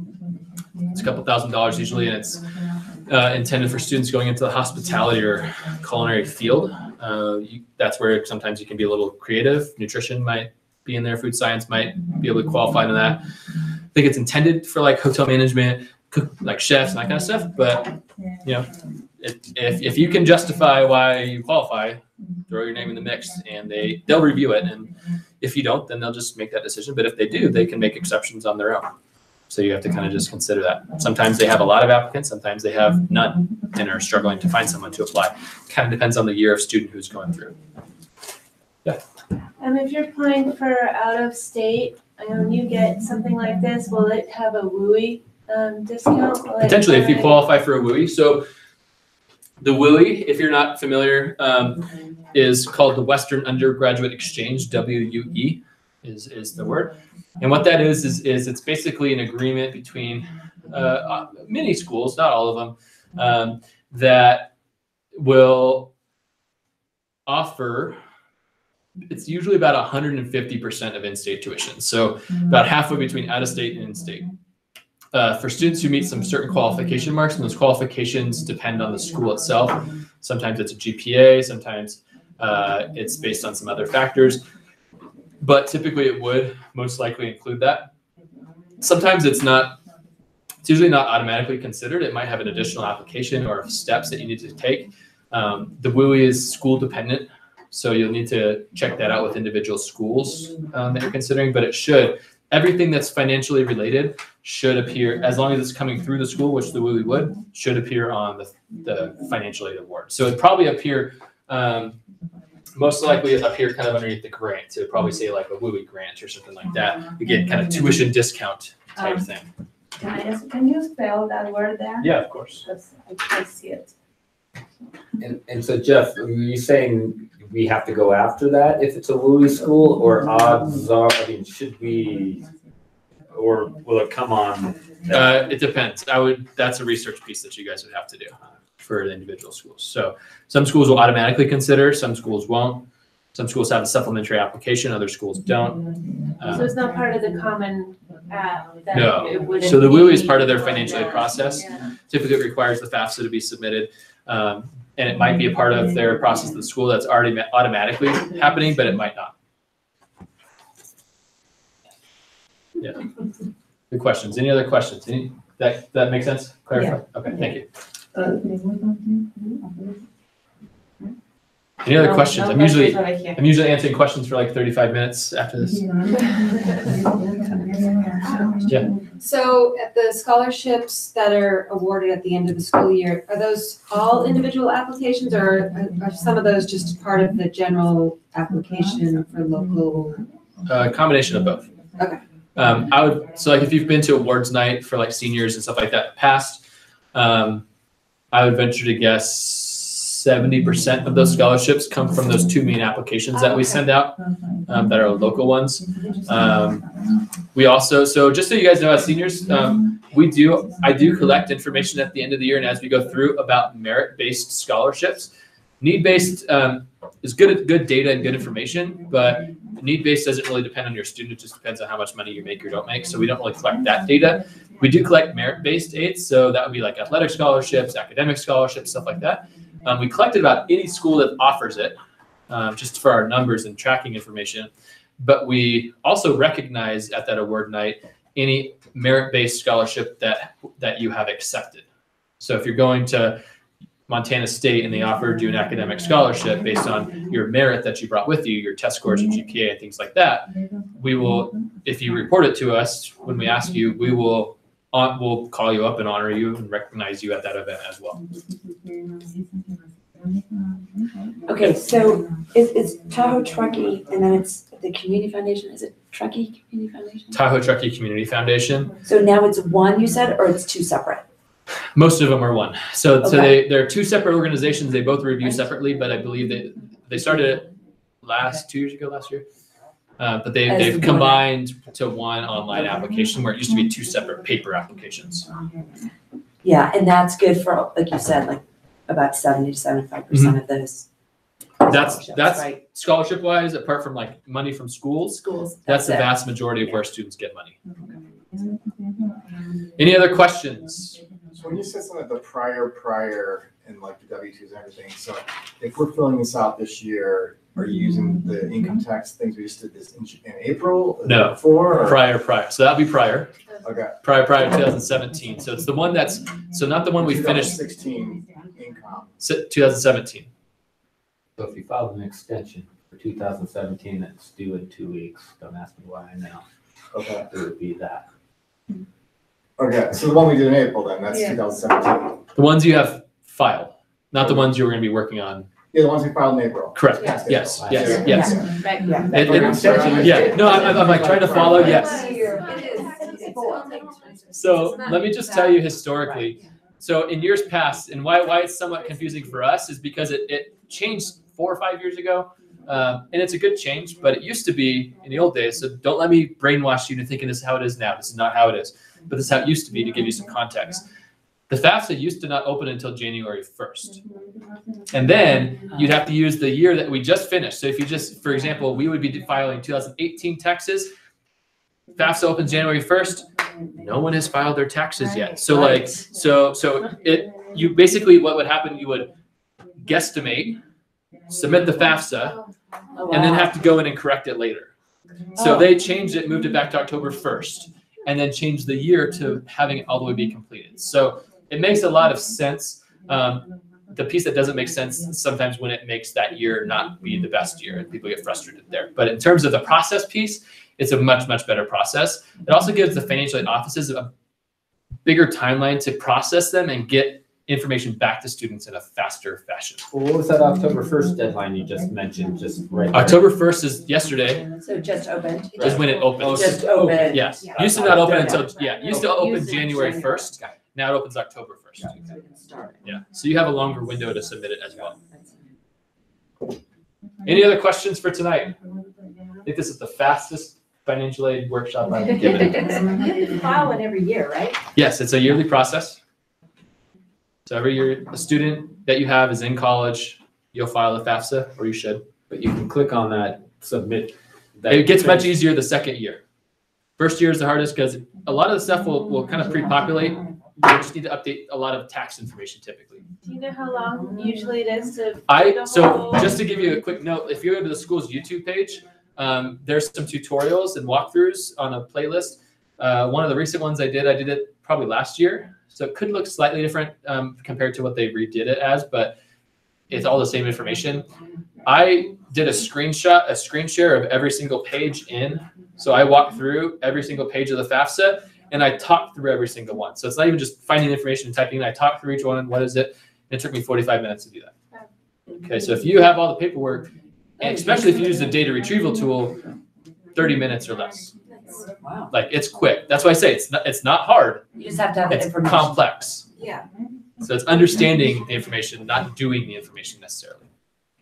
It's a couple $1,000s usually, and it's intended for students going into the hospitality or culinary field. That's where sometimes you can be a little creative. Nutrition might be in there. Food science might be able to qualify into that. I think it's intended for like hotel management, like chefs and that kind of stuff. But if you can justify why you qualify, throw your name in the mix, and they'll review it. And if you don't, then they'll just make that decision. But if they do, they can make exceptions on their own. So you have to kind of just consider that. Sometimes they have a lot of applicants, sometimes they have none and are struggling to find someone to apply. Kind of depends on the year of student who's going through. Yeah. And if you're applying for out of state, you get something like this, will it have a WUI discount? Potentially, if you qualify for a WUI. So the WUI, if you're not familiar, is called the Western Undergraduate Exchange, WUE is the word. And what that is it's basically an agreement between many schools, not all of them, that will offer, it's usually about 150% of in-state tuition. So about halfway between out-of-state and in-state. For students who meet some certain qualification marks, and those qualifications depend on the school itself. Sometimes it's a GPA, sometimes it's based on some other factors. But typically it would most likely include that. Sometimes it's usually not automatically considered. It might have an additional application or steps that you need to take. The WUI is school dependent, so you'll need to check that out with individual schools that you're considering, but it should. Everything that's financially related should appear, as long as it's coming through the school, which the WUI would, should appear on the financial aid award. So it'd probably appear, most likely up here kind of underneath the grant. So it'd probably say like a WUI grant or something like that. Again, kind of tuition discount type thing. Can you spell that word there? Yeah, of course. Because I can't see it. And so Jeff, are you saying we have to go after that if it's a WUI school, or odds are, I mean, should we, or will it come on? It depends. That's a research piece that you guys would have to do for the individual schools. So some schools will automatically consider, some schools won't. Some schools have a supplementary application, other schools don't. So it's not part of the common app? That No. it wouldn't So the WUI is be- part of their financial aid process. Yeah. Typically it requires the FAFSA to be submitted. And it might be a part of their process of the school that's already automatically happening, but it might not. Yeah. Good questions. Any other questions? That make sense? Clarify? Okay, thank you. Any other questions? I'm usually answering questions for like 35 minutes after this. Yeah. So at the scholarships that are awarded at the end of the school year, are those all individual applications, or are some of those just part of the general application for local? Combination of both. Okay. So like if you've been to awards night for like seniors and stuff like that in the past, I would venture to guess 70% of those scholarships come from those 2 main applications that we send out, that are local ones. We also, so just so you guys know, as seniors, I do collect information at the end of the year and as we go through about merit-based scholarships. Need-based is good data and good information, but need-based doesn't really depend on your student. It just depends on how much money you make or don't make. So we don't really collect that data. We do collect merit-based aids. So that would be like athletic scholarships, academic scholarships, stuff like that. We collected about any school that offers it, just for our numbers and tracking information. But we also recognize at that award night any merit-based scholarship that you have accepted. So if you're going to Montana State and they offered you an academic scholarship based on your merit that you brought with you, your test scores, your GPA, and things like that, we will, if you report it to us when we ask you, we'll call you up and honor you and recognize you at that event as well. Okay, so it's Tahoe Truckee, and then it's the Community Foundation. Is it Truckee Community Foundation? Tahoe Truckee Community Foundation. So now it's one, you said, or it's 2 separate? Most of them are one. So Okay. they're 2 separate organizations. They both review separately, but I believe they started it 2 years ago, last year. But they've combined to one online application where it used to be 2 separate paper applications. Yeah, and that's good for, like you said, like about 70 to 75% of those. That's Right. scholarship wise, apart from like money from schools, Schools. that's the it. vast majority of where students get money. Any other questions? So when you said something like the prior and like the W-2s and everything, so if we're filling this out this year, are you using the income tax things we just did this in April? No. Before? Or? Prior. So that'd be prior Okay. to 2017. So it's the one so not the one we finished, 2016 income. 2017. So if you filed an extension for 2017 that's due in 2 weeks, don't ask me why I know. Okay. It would be that. Okay, so the one we did in April then, that's Yeah. 2017. The ones you have filed, not the ones you were going to be working on. Yeah, the ones we filed in April. Correct. Yeah. Yes. Yeah. Right. Yeah. No, I'm like trying to follow. Yes. It is. So let me just tell you historically. So in years past, and why it's somewhat confusing for us is because it changed 4 or 5 years ago. And it's a good change, but it used to be in the old days. So don't let me brainwash you into thinking this is how it is now. This is not how it is, but this is how it used to be, to give you some context. The FAFSA used to not open until January 1st. And then you'd have to use the year that we just finished. So if you just, for example, we would be filing 2018 taxes. FAFSA opens January 1st. No one has filed their taxes yet. So like, so you basically, what would happen, you would guesstimate, submit the FAFSA, and then have to go in and correct it later. So they changed it, moved it back to October 1st, and then changed the year to having it all the way be completed. So it makes a lot of sense. The piece that doesn't make sense sometimes when it makes that year not be the best year and people get frustrated there. But in terms of the process piece, it's a much, much better process. It also gives the financial aid offices a bigger timeline to process them and get information back to students in a faster fashion. Well, what was that October 1st deadline you just mentioned? Just right there? October 1st is yesterday, So just opened. is when it opens. Just opened. Yes, used to not open until, used to open January 1st. Now it opens October 1st. So we can start. Yeah. So you have a longer window to submit it as well. Any other questions for tonight? I think this is the fastest financial aid workshop I've given. You have to file one every year, right? Yes, it's a yearly process. So every year, a student that you have is in college, you'll file a FAFSA, or you should. But you can click on that, submit. It gets much easier the second year. First year is the hardest because a lot of the stuff will kind of pre-populate. You just need to update a lot of tax information typically. Do you know how long usually it is to? So just to give you a quick note, if you go to the school's YouTube page, there's some tutorials and walkthroughs on a playlist. One of the recent ones I did it probably last year. So it could look slightly different compared to what they redid it as, but it's all the same information. I did a screen share of every single page in. So I walked through every single page of the FAFSA and I talked through every single one. So it's not even just finding the information and typing. I talked through each one. What is it? It took me 45 minutes to do that. Okay, so if you have all the paperwork, and especially if you use the data retrieval tool, 30 minutes or less. Wow. Like it's quick. That's why I say it's not hard. You just have to have the It's information. complex. Yeah. So it's understanding the information, not doing the information necessarily.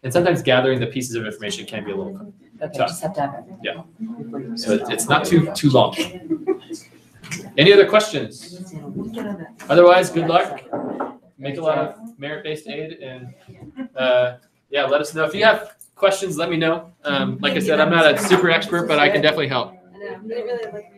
And sometimes gathering the pieces of information can be a little Okay, you tough. just have to have it. Yeah. So it's not too long. Any other questions? Otherwise, good luck. Make a lot of merit-based aid, and yeah, let us know if you have questions. Let me know. Like I said, I'm not a super expert, but I can definitely help. I know, they really like